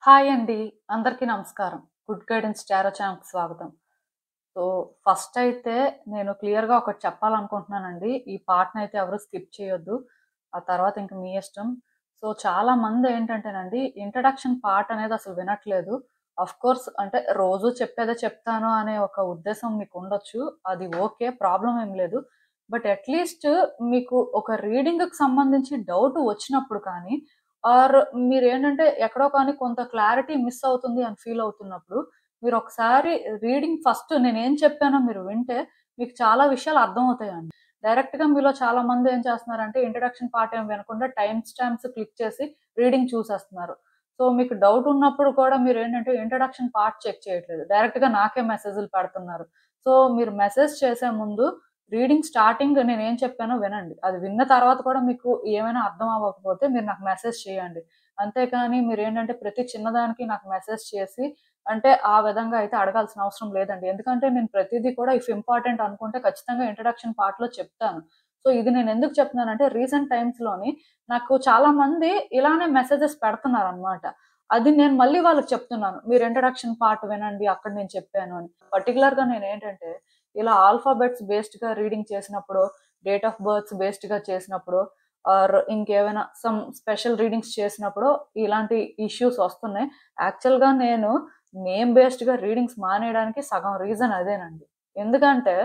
Hi అండి. అందరికీ నమస్కారం. గుడ్ గైడెన్స్ టారో ఛానల్‌కి స్వాగతం. సో, ఫస్ట్ అయితే నేను క్లియర్‌గా ఒకటి చెప్పాలనుకుంటున్నానండి. ఈ పార్ట్‌నయితే ఎవరు స్కిప్ చేయొద్దు. ఆ తర్వాత ఇంక మీ ఇష్టం. సో, చాలా మందేంటంటేనండి ఇంట్రడక్షన్ పార్ట్ అనేది అసలు వినట్లేదు. ఆఫ్‌కోర్స్ అంటే రోజు చెప్పేదే చెప్తాను అనే ఒక ఉద్దేశం మీకుండొచ్చు. అది ఓకే. ప్రాబ్లమ్ ఏం లేదు. బట్ అట్‌లీస్ట్ మీకు ఒక రీడింగ్‌కి సంబంధించి డౌట్ వచ్చినప్పుడు కానీ ఆర్ మీరేంటంటే ఎక్కడో కానీ కొంత క్లారిటీ మిస్ అవుతుంది అని ఫీల్ అవుతున్నప్పుడు, మీరొకసారి రీడింగ్ ఫస్ట్ నేనేం చెప్పానో మీరు వింటే, మీకు చాలా విషయాలు అర్థమవుతాయండి. డైరెక్ట్‌గా మీలో చాలా మంది ఏం చేస్తున్నారంటే, ఇంట్రడక్షన్ పార్ట్ ఏం వినకుండా టైమ్ స్టాంప్స్ క్లిక్ చేసి రీడింగ్ చూసేస్తున్నారు. సో, మీకు డౌట్ ఉన్నప్పుడు కూడా మీరేంటంటే ఇంట్రడక్షన్ పార్ట్ చెక్ చేయట్లేదు. డైరెక్ట్‌గా నాకే మెసేజ్‌లు పెడుతున్నారు. సో, మీరు మెసేజ్ చేసే ముందు రీడింగ్ స్టార్టింగ్ నేనేం చెప్పానో వినండి. అది విన్న తర్వాత కూడా మీకు ఏమైనా అర్థం అవ్వకపోతే మీరు నాకు మెసేజ్ చేయండి. అంతేకాని మీరేంటంటే ప్రతి చిన్నదానికి నాకు మెసేజ్ చేసి అంటే ఆ విధంగా అయితే అడగాల్సిన అవసరం లేదండి. ఎందుకంటే నేను ప్రతీదీ కూడా ఇఫ్ ఇంపార్టెంట్ అనుకుంటే ఖచ్చితంగా ఇంట్రడక్షన్ పార్ట్‌లో చెప్తాను. సో, ఇది నేనెందుకు చెప్తున్నానంటే రీసెంట్ టైమ్స్‌లోని నాకు చాలా మంది ఇలానే మెసేజెస్ పెడుతున్నారనమాట. అది నేను మళ్ళీ వాళ్ళకి చెప్తున్నాను. మీరు ఇంట్రడక్షన్ పార్ట్ వినండి. అక్కడ నేను చెప్పాను అని. పర్టిక్యులర్‌గా నేనేంటంటే ఇలా ఆల్ఫాబెట్స్ బేస్డ్‌గా రీడింగ్ చేసినప్పుడో, డేట్ ఆఫ్ బర్త్స్ బేస్డ్‌గా చేసినప్పుడో ఆర్ ఇంకేమైనా సమ్ స్పెషల్ రీడింగ్స్ చేసినప్పుడో ఇలాంటి ఇష్యూస్ వస్తున్నాయి. యాక్చువల్‌గా నేను నేమ్ బేస్డ్‌గా రీడింగ్స్ మానేయడానికి సగం రీజన్ అదేనండి. ఎందుకంటే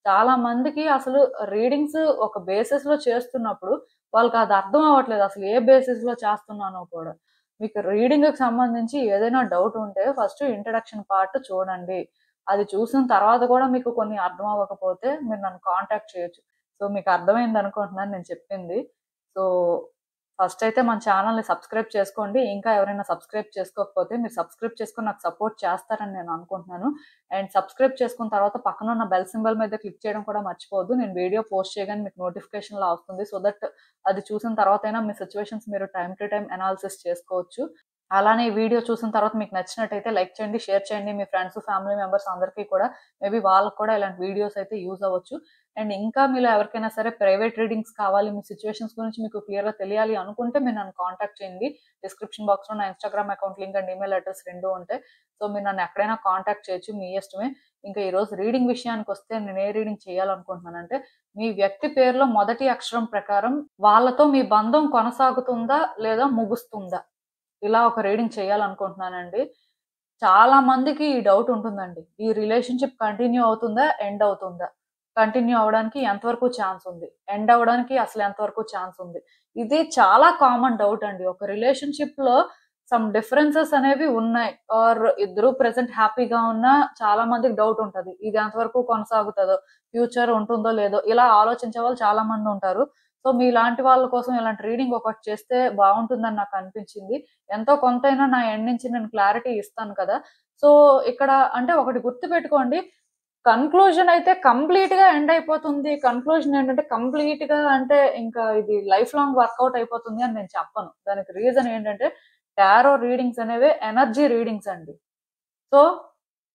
చాలా మందికి అసలు రీడింగ్స్ ఒక బేసిస్‌లో చేస్తున్నప్పుడు వాళ్ళకది అర్థం అవ్వట్లేదు. అసలు ఏ బేసిస్‌లో చేస్తున్నానో కూడా. మీకు రీడింగ్‌కి సంబంధించి ఏదైనా డౌట్ ఉంటే ఫస్ట్ ఇంట్రడక్షన్ పార్ట్ చూడండి. అది చూసిన తర్వాత కూడా మీకు కొన్ని అర్థం అవ్వకపోతే మీరు నన్ను కాంటాక్ట్ చేయొచ్చు. సో, మీకు అర్థమైందనుకుంటున్నాను నేను చెప్పింది. సో, ఫస్ట్ అయితే మన ఛానెల్‌ని సబ్స్క్రైబ్ చేసుకోండి. ఇంకా ఎవరైనా సబ్స్క్రైబ్ చేసుకోకపోతే మీరు సబ్స్క్రైబ్ చేసుకొని నాకు సపోర్ట్ చేస్తారని నేను అనుకుంటున్నాను. అండ్ సబ్స్క్రైబ్ చేసుకున్న తర్వాత పక్కనున్న బెల్ సింబల్ మీద క్లిక్ చేయడం కూడా మర్చిపోవద్దు. నేను వీడియో పోస్ట్ చేయగానే మీకు నోటిఫికేషన్‌లా వస్తుంది. సో దట్ అది చూసిన తర్వాతైనా మీ సిట్యుయేషన్స్ మీరు టైమ్ టు టైమ్ అనాలిసిస్ చేసుకోవచ్చు. అలానే ఈ వీడియో చూసిన తర్వాత మీకు నచ్చినట్టయితే లైక్ చేయండి, షేర్ చేయండి. మీ ఫ్రెండ్స్, ఫ్యామిలీ మెంబర్స్ అందరికీ కూడా మేబీ వాళ్ళకి కూడా ఇలాంటి వీడియోస్ అయితే యూజ్ అవ్వచ్చు. అండ్ ఇంకా మీలో ఎవరికైనా సరే ప్రైవేట్ రీడింగ్స్ కావాలి, మీ సిట్యుయేషన్స్ గురించి మీకు క్లియర్‌గా తెలియాలి అనుకుంటే మీరు నన్ను కాంటాక్ట్ చేయండి. డిస్క్రిప్షన్ బాక్స్‌లో నా Instagram account link and email address 2 ఉంటాయి. సో, మీరు నన్ను ఎక్కడైనా కాంటాక్ట్ చేయొచ్చు. మీ ఇష్టమే. ఇంకా ఈరోజు రీడింగ్ విషయానికొస్తే నేను ఏ రీడింగ్ చేయాలనుకుంటున్నానంటే, మీ వ్యక్తి పేరులో మొదటి అక్షరం ప్రకారం వాళ్ళతో మీ బంధం కొనసాగుతుందా? లేదా ముగుస్తుందా? ఇలా ఒక రీడింగ్ చేయాలనుకుంటున్నానండి. చాలా మందికి ఈ డౌట్ ఉంటుందండి. ఈ రిలేషన్‌షిప్ కంటిన్యూ అవుతుందా? ఎండ్ అవుతుందా? కంటిన్యూ అవ్వడానికి ఎంతవరకు ఛాన్స్ ఉంది? ఎండ్ అవ్వడానికి అసలు ఎంతవరకు ఛాన్స్ ఉంది? ఇది చాలా కామన్ డౌట్ అండి. ఒక రిలేషన్‌షిప్‌లో సమ్ డిఫరెన్సెస్ అనేవి ఉన్నాయి. ఆర్ ఇద్దరు ప్రెజెంట్ హ్యాపీగా ఉన్నా చాలా మందికి డౌట్ ఉంటది. ఇది ఎంతవరకు కొనసాగుతదో? ఫ్యూచర్ ఉంటుందో లేదో? ఇలా ఆలోచించే వాళ్ళు చాలా మంది ఉంటారు. సో, మీలాంటి వాళ్ళ కోసం ఇలాంటి రీడింగ్ ఒకటి చేస్తే బావుంటుందని నాకనిపించింది. ఎంతో కొంతైనా నా ఎండ్ నుంచి నేను క్లారిటీ ఇస్తాను కదా! సో, ఇక్కడ అంటే ఒకటి గుర్తుపెట్టుకోండి. కన్‌క్లూజన్ అయితే కంప్లీట్‌గా ఎండ్ అయిపోతుంది. కన్‌క్లూజన్ ఏంటంటే కంప్లీట్‌గా అంటే ఇంకా ఇది లైఫ్ లాంగ్ వర్కౌట్ అయిపోతుంది అని నేను చెప్పను. దానికి రీజన్ ఏంటంటే టారో రీడింగ్స్ అనేవి ఎనర్జీ రీడింగ్స్ అండి. సో,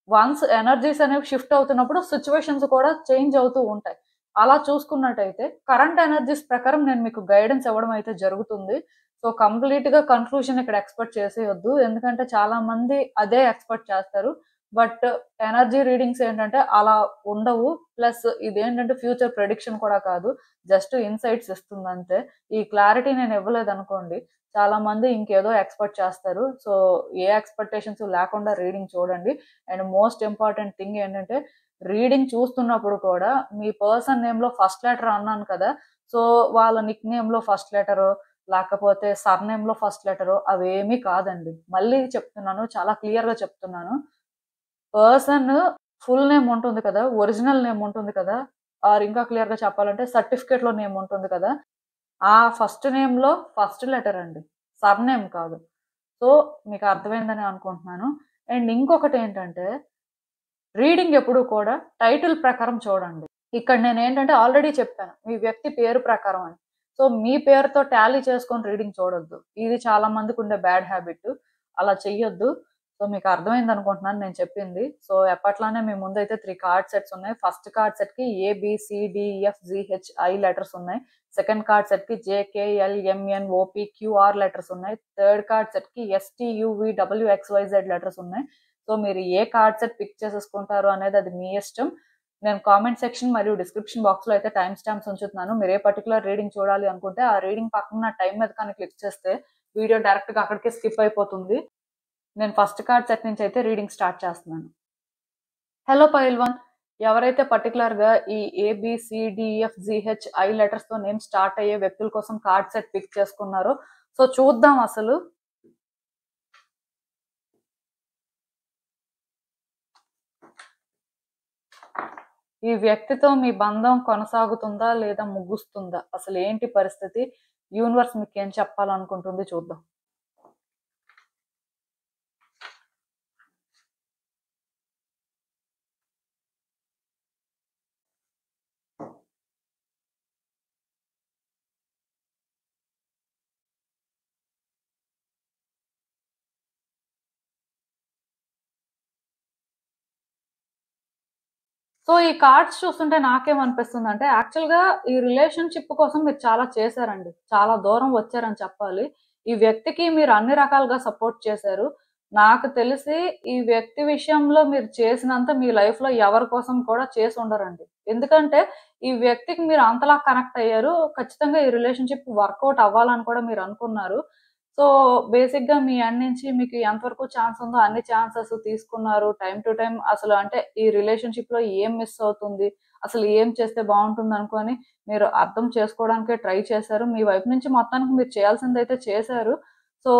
వన్స్ ఎనర్జీస్ అనేవి షిఫ్ట్ అవుతున్నప్పుడు సిట్యుయేషన్స్ కూడా చేంజ్ అవుతూ ఉంటాయి. అలా చూసుకున్నట్టయితే కరెంట్ ఎనర్జీస్ ప్రకారం నేను మీకు గైడెన్స్ ఇవ్వడం అయితే జరుగుతుంది. సో, కంప్లీట్‌గా కన్క్లూజన్ ఇక్కడ ఎక్స్‌పెక్ట్ చేసేయొద్దు. ఎందుకంటే చాలా మంది అదే ఎక్స్‌పెక్ట్ చేస్తారు. బట్ ఎనర్జీ రీడింగ్స్ ఏంటంటే అలా ఉండవు. ప్లస్ ఇదేంటంటే ఫ్యూచర్ ప్రిడిక్షన్ కూడా కాదు. జస్ట్ ఇన్‌సైట్స్ ఇస్తుందంతే. ఈ క్లారిటీ నేను ఇవ్వలేదనుకోండి చాలా మంది ఇంకేదో ఎక్స్‌పెక్ట్ చేస్తారు. సో, ఏ ఎక్స్‌పెక్టేషన్స్ లేకుండా రీడింగ్ చూడండి. అండ్ మోస్ట్ ఇంపార్టెంట్ థింగ్ ఏంటంటే, రీడింగ్ చూస్తున్నప్పుడు కూడా మీ పర్సన్ నేమ్‌లో ఫస్ట్ లెటర్ అన్నాను కదా! సో, వాళ్ళ నిక్ నేమ్‌లో ఫస్ట్ లెటరో, లేకపోతే సర్‌నేమ్‌లో ఫస్ట్ లెటరో అవేమీ కాదండి. మళ్ళీ చెప్తున్నాను. చాలా క్లియర్‌గా చెప్తున్నాను. పర్సన్ ఫుల్ నేమ్ ఉంటుంది కదా! ఒరిజినల్ నేమ్ ఉంటుంది కదా! ఆర్ ఇంకా క్లియర్‌గా చెప్పాలంటే సర్టిఫికేట్‌లో నేమ్ ఉంటుంది కదా! ఆ ఫస్ట్ నేమ్‌లో ఫస్ట్ లెటర్ అండి. సర్‌నేమ్ కాదు. సో, మీకు అర్థమైందని అనుకుంటున్నాను. అండ్ ఇంకొకటేంటంటే, రీడింగ్ ఎప్పుడు కూడా టైటిల్ ప్రకారం చూడండి. ఇక్కడ నేనేంటంటే ఆల్రెడీ చెప్పాను. మీ వ్యక్తి పేరు ప్రకారం అని. సో, మీ పేరుతో టాలీ చేసుకొని రీడింగ్ చూడొద్దు. ఇది చాలా మందికుండే బ్యాడ్ హాబిట్. అలా చెయ్యొద్దు. సో మీకు అర్థమైంది అనుకుంటున్నాను నేను చెప్పింది. సో ఎప్పట్లానే మీ ముందైతే 3 కార్డ్ సెట్స్ ఉన్నాయి. ఫస్ట్ కార్డ్ సెట్ కి ABCDEFGHI లెటర్స్ ఉన్నాయి. సెకండ్ కార్డ్ సెట్ కి JKLMNOPQR లెటర్స్ ఉన్నాయి. థర్డ్ కార్డ్ సెట్ కి STUVWXYZ లెటర్స్ ఉన్నాయి. సో మీరు ఏ కార్డ్ సెట్ పిక్ చేసేసుకుంటారు అనేది అది మీ ఇష్టం. నేను కామెంట్ సెక్షన్ మరియు డిస్క్రిప్షన్ బాక్స్ లో అయితే టైం స్టాంప్స్ ఉంచుతున్నాను. మీరు ఏ పర్టికులర్ రీడింగ్ చూడాలి అనుకుంటే ఆ రీడింగ్ పక్కన టైం మీద కానీ క్లిక్ చేస్తే వీడియో డైరెక్ట్ గా అక్కడికే స్కిప్ అయిపోతుంది. నేను ఫస్ట్ కార్డ్ సెట్ నుంచి అయితే రీడింగ్ స్టార్ట్ చేస్తున్నాను. హలో పైల్వాన్, ఎవరైతే పర్టికులర్ గా ఈ ABCDEFGHI లెటర్స్ తో నేమ్ స్టార్ట్ అయ్యే వ్యక్తుల కోసం కార్డ్ సెట్ పిక్ చేసుకున్నారో సో చూద్దాం అసలు. ఈ వ్యక్తితో మీ బంధం కొనసాగుతుందా లేదా ముగుస్తుందా, అసలు ఏంటి పరిస్థితి, యూనివర్స్ మీకు ఏం చెప్పాలనుకుంటుంది చూద్దాం. సో ఈ కార్డ్స్ చూస్తుంటే నాకేమనిపిస్తుంది అంటే యాక్చువల్ గా ఈ రిలేషన్షిప్ కోసం మీరు చాలా చేశారండి, చాలా దూరం వచ్చారని చెప్పాలి. ఈ వ్యక్తికి మీరు అన్ని రకాలుగా సపోర్ట్ చేశారు. నాకు తెలిసి ఈ వ్యక్తి విషయంలో మీరు చేసినంత మీ లైఫ్ లో ఎవరి కోసం కూడా చేసి ఉండరండి. ఎందుకంటే ఈ వ్యక్తికి మీరు అంతలా కనెక్ట్ అయ్యారు. ఖచ్చితంగా ఈ రిలేషన్షిప్ వర్కౌట్ అవ్వాలని కూడా మీరు అనుకున్నారు. సో బేసిక్ గా మీ ఎండ్ నుంచి మీకు ఎంతవరకు ఛాన్స్ ఉందో అన్ని ఛాన్సెస్ తీసుకున్నారు. టైం టు టైం అసలు అంటే ఈ రిలేషన్షిప్ లో ఏం మిస్ అవుతుంది, అసలు ఏం చేస్తే బాగుంటుంది అనుకొని మీరు అర్థం చేసుకోవడానికే ట్రై చేశారు. మీ వైపు నుంచి మొత్తానికి మీరు చేయాల్సింది అయితే చేశారు. సో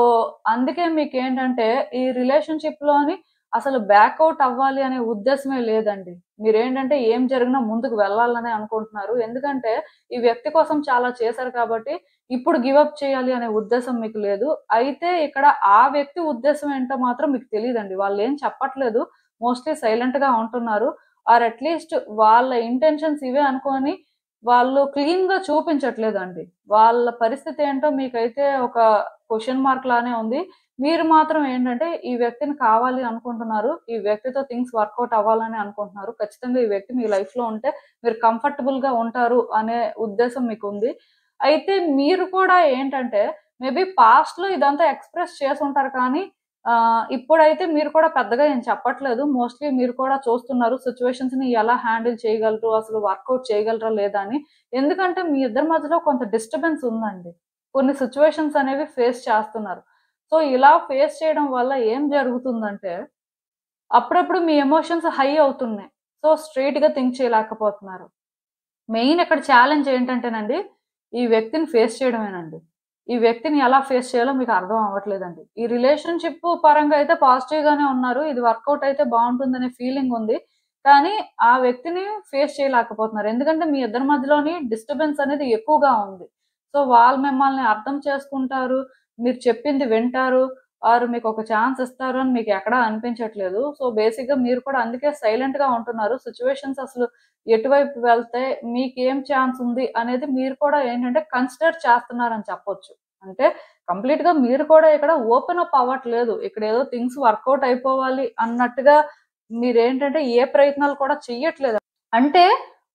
అందుకే మీకు ఏంటంటే ఈ రిలేషన్షిప్ లోని అసలు బ్యాక్అవుట్ అవ్వాలి అనే ఉద్దేశమే లేదండి. మీరేంటంటే ఏం జరిగినా ముందుకు వెళ్ళాలని అనుకుంటున్నారు. ఎందుకంటే ఈ వ్యక్తి కోసం చాలా చేశారు కాబట్టి ఇప్పుడు గివప్ చేయాలి అనే ఉద్దేశం మీకు లేదు. అయితే ఇక్కడ ఆ వ్యక్తి ఉద్దేశం ఏంటో మాత్రం మీకు తెలియదండి. వాళ్ళు ఏం చెప్పట్లేదు, మోస్ట్లీ సైలెంట్ గా ఉంటున్నారు. ఆర్ అట్లీస్ట్ వాళ్ళ ఇంటెన్షన్స్ ఇవే అనుకొని వాళ్ళు క్లీన్ గా చూపించట్లేదండి. వాళ్ళ పరిస్థితి ఏంటో మీకైతే ఒక క్వశ్చన్ మార్క్ లానే ఉంది. మీరు మాత్రం ఏంటంటే ఈ వ్యక్తిని కావాలి అనుకుంటున్నారు. ఈ వ్యక్తితో థింగ్స్ వర్కౌట్ అవ్వాలని అనుకుంటున్నారు. ఖచ్చితంగా ఈ వ్యక్తి మీ లైఫ్ లో ఉంటే మీరు కంఫర్టబుల్ గా ఉంటారు అనే ఉద్దేశం మీకు ఉంది. అయితే మీరు కూడా ఏంటంటే మేబీ పాస్ట్ లో ఇదంతా ఎక్స్ప్రెస్ చేసి ఉంటారు కానీ ఇప్పుడైతే మీరు కూడా పెద్దగా ఏం చెప్పట్లేదు. మోస్ట్లీ మీరు కూడా చూస్తున్నారు సిచ్యువేషన్స్ ని ఎలా హ్యాండిల్ చేయగలరు, అసలు వర్కౌట్ చేయగలరా లేదా అని. ఎందుకంటే మీ ఇద్దరి మధ్యలో కొంత డిస్టర్బెన్స్ ఉందండి. కొన్ని సిచ్యువేషన్స్ అనేవి ఫేస్ చేస్తున్నారు. సో ఇలా ఫేస్ చేయడం వల్ల ఏం జరుగుతుందంటే అప్పుడప్పుడు మీ ఎమోషన్స్ హై అవుతున్నాయి. సో స్ట్రైట్ గా థింక్ చేయలేకపోతున్నారు. మెయిన్ ఇక్కడ ఛాలెంజ్ ఏంటంటేనండి ఈ వ్యక్తిని ఫేస్ చేయడమేనండి. ఈ వ్యక్తిని ఎలా ఫేస్ చేయాలో మీకు అర్థం అవ్వట్లేదండి. ఈ రిలేషన్షిప్ పరంగా అయితే పాజిటివ్ గానే ఉన్నారు. ఇది వర్కౌట్ అయితే బాగుంటుందనే ఫీలింగ్ ఉంది. కానీ ఆ వ్యక్తిని ఫేస్ చేయలేకపోతున్నారు. ఎందుకంటే మీ ఇద్దరి మధ్యలోని డిస్టర్బెన్స్ అనేది ఎక్కువగా ఉంది. సో వాళ్ళు మిమ్మల్ని అర్థం చేసుకుంటారు, మీరు చెప్పింది వింటారు, ఆరు మీకు ఒక ఛాన్స్ ఇస్తారు అని మీకు ఎక్కడా అనిపించట్లేదు. సో బేసిక్ గా మీరు కూడా అందుకే సైలెంట్ గా ఉంటున్నారు. సిచ్యువేషన్స్ అసలు ఎటువైపు వెళ్తే మీకేం ఛాన్స్ ఉంది అనేది మీరు కూడా ఏంటంటే కన్సిడర్ చేస్తున్నారని చెప్పొచ్చు. అంటే కంప్లీట్ గా మీరు కూడా ఇక్కడ ఓపెన్ అప్ అవ్వట్లేదు. ఇక్కడ ఏదో థింగ్స్ వర్కౌట్ అయిపోవాలి అన్నట్టుగా మీరేంటంటే ఏ ప్రయత్నాలు కూడా చెయ్యట్లేదు. అంటే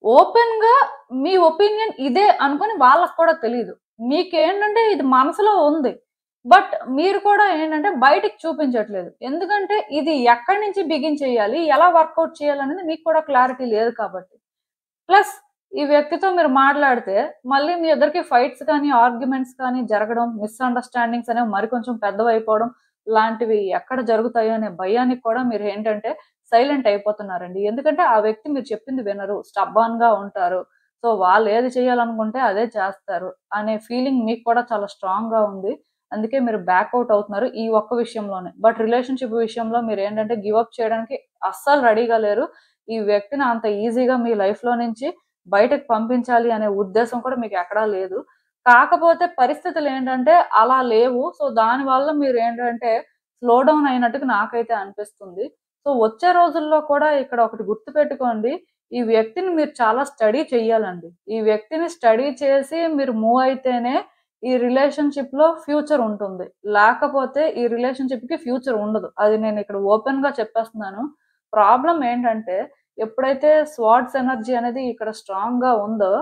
ఓపెన్ గా మీ ఒపీనియన్ ఇదే అనుకుని వాళ్ళకు కూడా తెలియదు. మీకేంటంటే ఇది మనసులో ఉంది, బట్ మీరు కూడా ఏంటంటే బయటికి చూపించట్లేదు. ఎందుకంటే ఇది ఎక్కడి నుంచి బిగిన్ చేయాలి, ఎలా వర్కౌట్ చేయాలనేది మీకు కూడా క్లారిటీ లేదు కాబట్టి. ప్లస్ ఈ వ్యక్తితో మీరు మాట్లాడితే మళ్ళీ మీ ఇద్దరికి ఫైట్స్ కానీ ఆర్గ్యుమెంట్స్ కానీ జరగడం, మిస్అండర్స్టాండింగ్స్ అనేవి మరి కొంచెం పెద్దవైపోవడం లాంటివి ఎక్కడ జరుగుతాయో అనే భయానికి కూడా మీరు ఏంటంటే సైలెంట్ అయిపోతున్నారండి. ఎందుకంటే ఆ వ్యక్తి మీరు చెప్పింది వినరు, స్టబ్బాన్ గా ఉంటారు. సో వాళ్ళు ఏది చేయాలనుకుంటే అదే చేస్తారు అనే ఫీలింగ్ మీకు కూడా చాలా స్ట్రాంగ్ గా ఉంది. అందుకే మీరు బ్యాక్అవుట్ అవుతున్నారు ఈ ఒక్క విషయంలోనే. బట్ రిలేషన్షిప్ విషయంలో మీరు ఏంటంటే గివప్ చేయడానికి అస్సలు రెడీగా లేరు. ఈ వ్యక్తిని అంత ఈజీగా మీ లైఫ్ లో నుంచి బయటకు పంపించాలి అనే ఉద్దేశం కూడా మీకు ఎక్కడా లేదు. కాకపోతే పరిస్థితులు ఏంటంటే అలా లేవు. సో దానివల్ల మీరు ఏంటంటే స్లో డౌన్ అయినట్టుగా నాకైతే అనిపిస్తుంది. సో వచ్చే రోజుల్లో కూడా ఇక్కడ ఒకటి గుర్తు పెట్టుకోండి, ఈ వ్యక్తిని మీరు చాలా స్టడీ చెయ్యాలండి. ఈ వ్యక్తిని స్టడీ చేసి మీరు మూవ్ అయితేనే ఈ రిలేషన్‌షిప్ లో ఫ్యూచర్ ఉంటుంది. లేకపోతే ఈ రిలేషన్‌షిప్ కి ఫ్యూచర్ ఉండదు. అది నేను ఇక్కడ ఓపెన్ గా చెప్పేస్తున్నాను. ప్రాబ్లమ్ ఏంటంటే ఎప్పుడైతే స్వార్డ్స్ ఎనర్జీ అనేది ఇక్కడ స్ట్రాంగ్ గా ఉందో,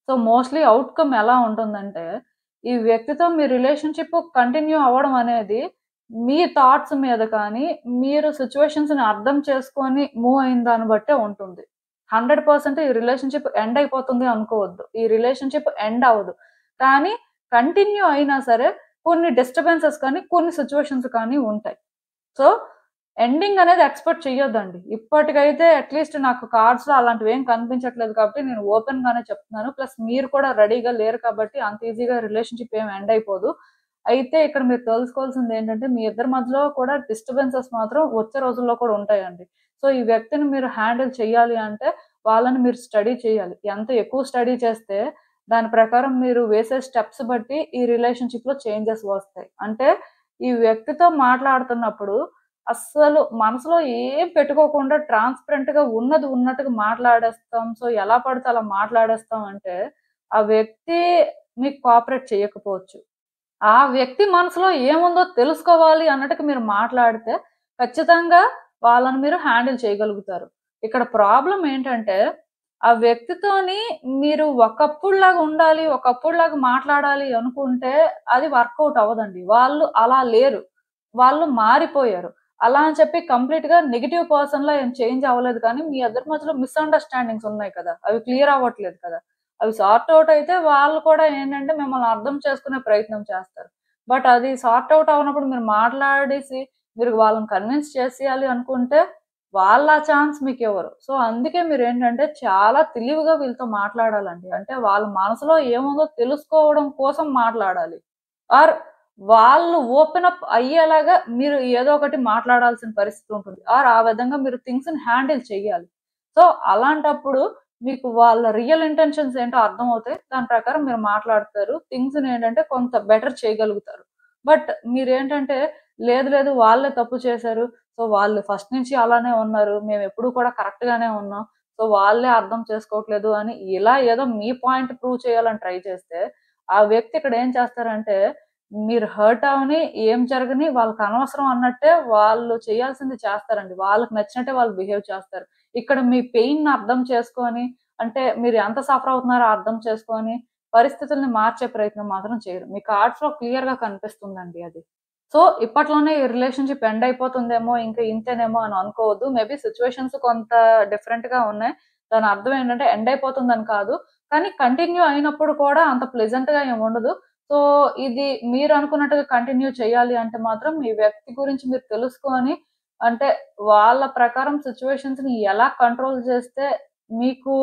సో మోస్ట్‌లీ ఔట్‌కమ్ ఎలా ఉంటుందంటే, ఈ వ్యక్తితో మీ రిలేషన్‌షిప్ కంటిన్యూ అవ్వడం అనేది మీ థాట్స్ మీద కానీ, మీరు సిట్యుయేషన్స్‌ని అర్థం చేసుకొని మూవ్ అయిన దాన్ని బట్టే ఉంటుంది. 100% ఈ రిలేషన్‌షిప్ ఎండ్ అయిపోతుంది అనుకోవద్దు. ఈ రిలేషన్‌షిప్ ఎండ్ అవ్వదు. కానీ కంటిన్యూ అయినా సరే కొన్ని డిస్టర్బెన్సెస్ కానీ, కొన్ని సిట్యుయేషన్స్ కానీ ఉంటాయి. సో ఎండింగ్ అనేది ఎక్స్‌పెక్ట్ చెయ్యొద్దండి. ఇప్పటికైతే అట్‌లీస్ట్ నాకు కార్డ్స్‌లో అలాంటివేం కనిపించట్లేదు కాబట్టి నేను ఓపెన్ గానే చెప్తున్నాను. ప్లస్ మీరు కూడా రెడీగా లేరు కాబట్టి అంత ఈజీగా రిలేషన్‌షిప్ ఏమి ఎండ్ అయిపోదు. అయితే ఇక్కడ మీరు తెలుసుకోవాల్సిందేంటంటే మీ ఇద్దరి మధ్యలో కూడా డిస్టర్బెన్సెస్ మాత్రం వచ్చే రోజుల్లో కూడా ఉంటాయండి. సో ఈ వ్యక్తిని మీరు హ్యాండిల్ చెయ్యాలి అంటే వాళ్ళని మీరు స్టడీ చేయాలి. ఎంత ఎక్కువ స్టడీ చేస్తే దాని ప్రకారం మీరు వేసే స్టెప్స్ బట్టి ఈ రిలేషన్‌షిప్‌లో చేంజెస్ వస్తాయి. అంటే ఈ వ్యక్తితో మాట్లాడుతున్నప్పుడు అస్సలు మనసులో ఏం పెట్టుకోకుండా ట్రాన్స్‌పరెంట్‌గా ఉన్నది ఉన్నట్టుగా మాట్లాడేస్తాం. సో, ఎలా పడితే అలా మాట్లాడేస్తాం అంటే, ఆ వ్యక్తి మీకు కోఆపరేట్ చేయకపోవచ్చు. ఆ వ్యక్తి మనసులో ఏముందో తెలుసుకోవాలి అన్నట్టుగా మీరు మాట్లాడితే, ఖచ్చితంగా వాళ్ళని మీరు హ్యాండిల్ చేయగలుగుతారు. ఇక్కడ ప్రాబ్లమ్ ఏంటంటే, ఆ వ్యక్తితోని మీరు ఒకప్పుడులాగా ఉండాలి, ఒకప్పుడులాగా మాట్లాడాలి అనుకుంటే, అది వర్కౌట్ అవ్వదండి. వాళ్ళు అలా లేరు. వాళ్ళు మారిపోయారు. అలా అని చెప్పి కంప్లీట్‌గా నెగెటివ్ పర్సన్‌లా ఏం చేంజ్ అవ్వలేదు కానీ, మీ ఇద్దరి మధ్యలో మిస్‌అండర్‌స్టాండింగ్స్ ఉన్నాయి కదా! అవి క్లియర్ అవ్వట్లేదు కదా! అవి సార్ట్ ఔట్ అయితే వాళ్ళు కూడా ఏంటంటే మిమ్మల్ని అర్థం చేసుకునే ప్రయత్నం చేస్తారు. బట్ అది సార్ట్ ఔట్ అవ్వనప్పుడు మీరు మాట్లాడేసి, మీరు వాళ్ళని కన్విన్స్ చేసేయాలి అనుకుంటే, వాళ్ళా ఛాన్స్ మీకివ్వరు. సో, అందుకే మీరేంటంటే చాలా తెలివిగా వీళ్ళతో మాట్లాడాలండి. అంటే వాళ్ళ మనసులో ఏముందో తెలుసుకోవడం కోసం మాట్లాడాలి. ఆర్ వాళ్ళు ఓపెన్ అప్ అయ్యేలాగా మీరు ఏదో ఒకటి మాట్లాడాల్సిన పరిస్థితి ఉంటుంది. ఆర్ ఆ విధంగా మీరు థింగ్స్‌ని హ్యాండిల్ చెయ్యాలి. సో, అలాంటప్పుడు మీకు వాళ్ళ రియల్ ఇంటెన్షన్స్ ఏంటో అర్థమవుతాయి. దాని ప్రకారం మీరు మాట్లాడతారు. థింగ్స్‌ని ఏంటంటే కొంత బెటర్ చేయగలుగుతారు. బట్ మీరేంటంటే లేదు లేదు వాళ్ళే తప్పు చేశారు. సో, వాళ్ళు ఫస్ట్ నుంచి అలానే ఉన్నారు. మేమెప్పుడూ కూడా కరెక్ట్ గానే ఉన్నాం. సో, వాళ్ళే అర్థం చేసుకోవట్లేదు అని ఇలా ఏదో మీ పాయింట్ ప్రూవ్ చేయాలని ట్రై చేస్తే, ఆ వ్యక్తి ఇక్కడ ఏం చేస్తారంటే మీరు హర్ట్ అవ్వని, ఏం జరగని వాళ్ళకనవసరం అన్నట్టే వాళ్ళు చేయాల్సింది చేస్తారండి. వాళ్ళకి నచ్చినట్టే వాళ్ళు బిహేవ్ చేస్తారు. ఇక్కడ మీ పెయిన్‌ని అర్థం చేసుకొని, అంటే మీరు ఎంత సఫర్ అవుతున్నారో అర్థం చేసుకొని, పరిస్థితుల్ని మార్చే ప్రయత్నం మాత్రం చేయరు. మీ కార్డ్స్‌లో క్లియర్‌గా కనిపిస్తుందండి అది. సో, ఇప్పట్లోనే ఈ రిలేషన్‌షిప్ ఎండ్ అయిపోతుందేమో, ఇంక ఇంతేనేమో అని అనుకోవద్దు. మేబీ సిట్యుయేషన్స్ కొంత డిఫరెంట్‌గా ఉన్నాయి. దాని అర్థం ఏంటంటే ఎండ్ అయిపోతుందని కాదు. కానీ కంటిన్యూ అయినప్పుడు కూడా అంత ప్లెజెంట్‌గా ఏమి ఉండదు. సో, ఇది మీరనుకున్నట్టుగా కంటిన్యూ చేయాలి అంటే మాత్రం మీ వ్యక్తి గురించి మీరు తెలుసుకొని, అంటే వాళ్ళ ప్రకారం సిట్యుయేషన్స్‌ని ఎలా కంట్రోల్ చేస్తే మీకు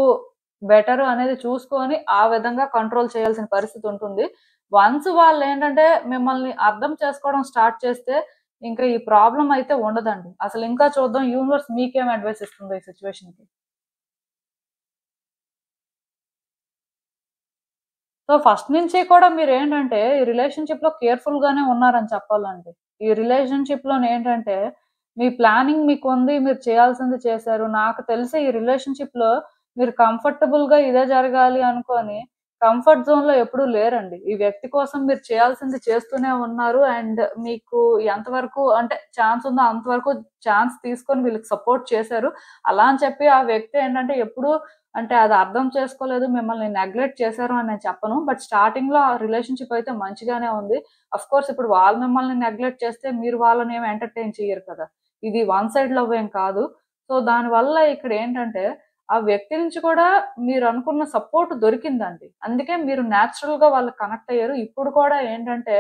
బెటరు అనేది చూసుకొని, ఆ విధంగా కంట్రోల్ చేయాల్సిన పరిస్థితి ఉంటుంది. వన్స్ వాళ్ళేంటంటే మిమ్మల్ని అర్థం చేసుకోవడం స్టార్ట్ చేస్తే, ఇంక ఈ ప్రాబ్లమ్ అయితే ఉండదండి. అసలు ఇంకా చూద్దాం యూనివర్స్ మీకేం అడ్వైస్ ఇస్తుందో ఈ సిట్యుయేషన్‌కి. సో, ఫస్ట్ నుంచి కూడా మీరేంటంటే, ఈ రిలేషన్‌షిప్‌లో కేర్‌ఫుల్‌గానే ఉన్నారని చెప్పాలండి. ఈ రిలేషన్‌షిప్‌లోనేంటంటే, మీ ప్లానింగ్ మీకుంది. మీరు చేయాల్సింది చేశారు. నాకు తెలిసి ఈ రిలేషన్‌షిప్‌లో మీరు కంఫర్టబుల్‌గా ఇదే జరగాలి అనుకోని, కంఫర్ట్ జోన్‌లో ఎప్పుడూ లేరండి. ఈ వ్యక్తి కోసం మీరు చేయాల్సింది చేస్తూనే ఉన్నారు. అండ్ మీకు ఎంతవరకు అంటే ఛాన్స్ ఉందో అంతవరకు ఛాన్స్ తీసుకొని వీళ్ళకి సపోర్ట్ చేశారు. అలా అని చెప్పి ఆ వ్యక్తి ఏంటంటే ఎప్పుడూ అంటే అది అర్థం చేసుకోలేదు. మిమ్మల్ని నెగ్లెక్ట్ చేశారు అని నేను చెప్పను. బట్ స్టార్టింగ్‌లో ఆ రిలేషన్‌షిప్ అయితే మంచిగానే ఉంది. ఆఫ్‌కోర్స్ ఇప్పుడు వాళ్ళు మిమ్మల్ని నెగ్లెక్ట్ చేస్తే మీరు వాళ్ళనేమి ఎంటర్‌టైన్ చెయ్యరు కదా! ఇది వన్ సైడ్ లవ్ ఏం కాదు. సో, దానివల్ల ఇక్కడేంటంటే ఆ వ్యక్తి నుంచి కూడా మీరనుకున్న సపోర్ట్ దొరికిందండి. అందుకే మీరు నేచురల్‌గా వాళ్ళకి కనెక్ట్ అయ్యారు. ఇప్పుడు కూడా ఏంటంటే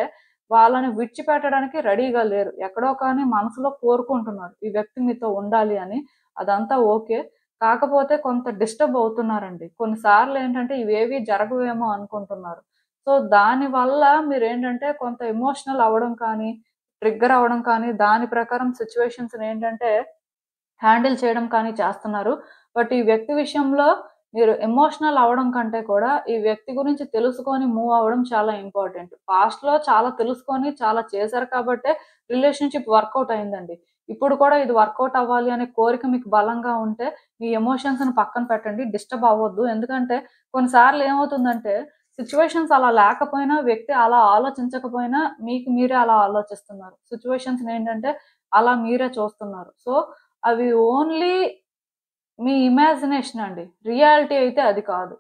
వాళ్ళని విడిచిపెట్టడానికి రెడీగా లేరు. ఎక్కడో కానీ మనసులో కోరుకుంటున్నారు. ఈ వ్యక్తి మీతో ఉండాలి అని. అదంతా ఓకే. కాకపోతే కొంత డిస్టర్బ్ అవుతున్నారండి. కొన్ని సార్లేంటంటే ఇవేవి జరగవేమో అనుకుంటున్నారు. సో, దానివల్ల మీరేంటంటే కొంత ఎమోషనల్ అవ్వడం కానీ, ట్రిగ్గర్ అవ్వడం కానీ, దాని ప్రకారం సిట్యుయేషన్స్‌నేంటంటే హ్యాండిల్ చేయడం కానీ చేస్తున్నారు. బట్ ఈ వ్యక్తి విషయంలో మీరు ఎమోషనల్ అవ్వడం కంటే కూడా, ఈ వ్యక్తి గురించి తెలుసుకొని మూవ్ అవ్వడం చాలా ఇంపార్టెంట్. పాస్ట్‌లో చాలా తెలుసుకొని, చాలా చేశారు కాబట్టే రిలేషన్‌షిప్ వర్కౌట్ అయిందండి. ఇప్పుడు కూడా ఇది వర్కౌట్ అవ్వాలి అనే కోరిక మీకు బలంగా ఉంటే, మీ ఎమోషన్స్‌ని పక్కన పెట్టండి. డిస్టర్బ్ అవ్వొద్దు. ఎందుకంటే కొన్ని సార్లు ఏమవుతుందంటే, సిచ్యువేషన్స్ అలా లేకపోయినా, వ్యక్తి అలా ఆలోచించకపోయినా మీకు మీరే అలా ఆలోచిస్తున్నారు. సిచ్యువేషన్స్‌ని ఏంటంటే అలా మీరే చూస్తున్నారు. సో, అవి ఓన్లీ మీ ఇమాజినేషన్ అండి. రియాలిటీ అయితే అది కాదు.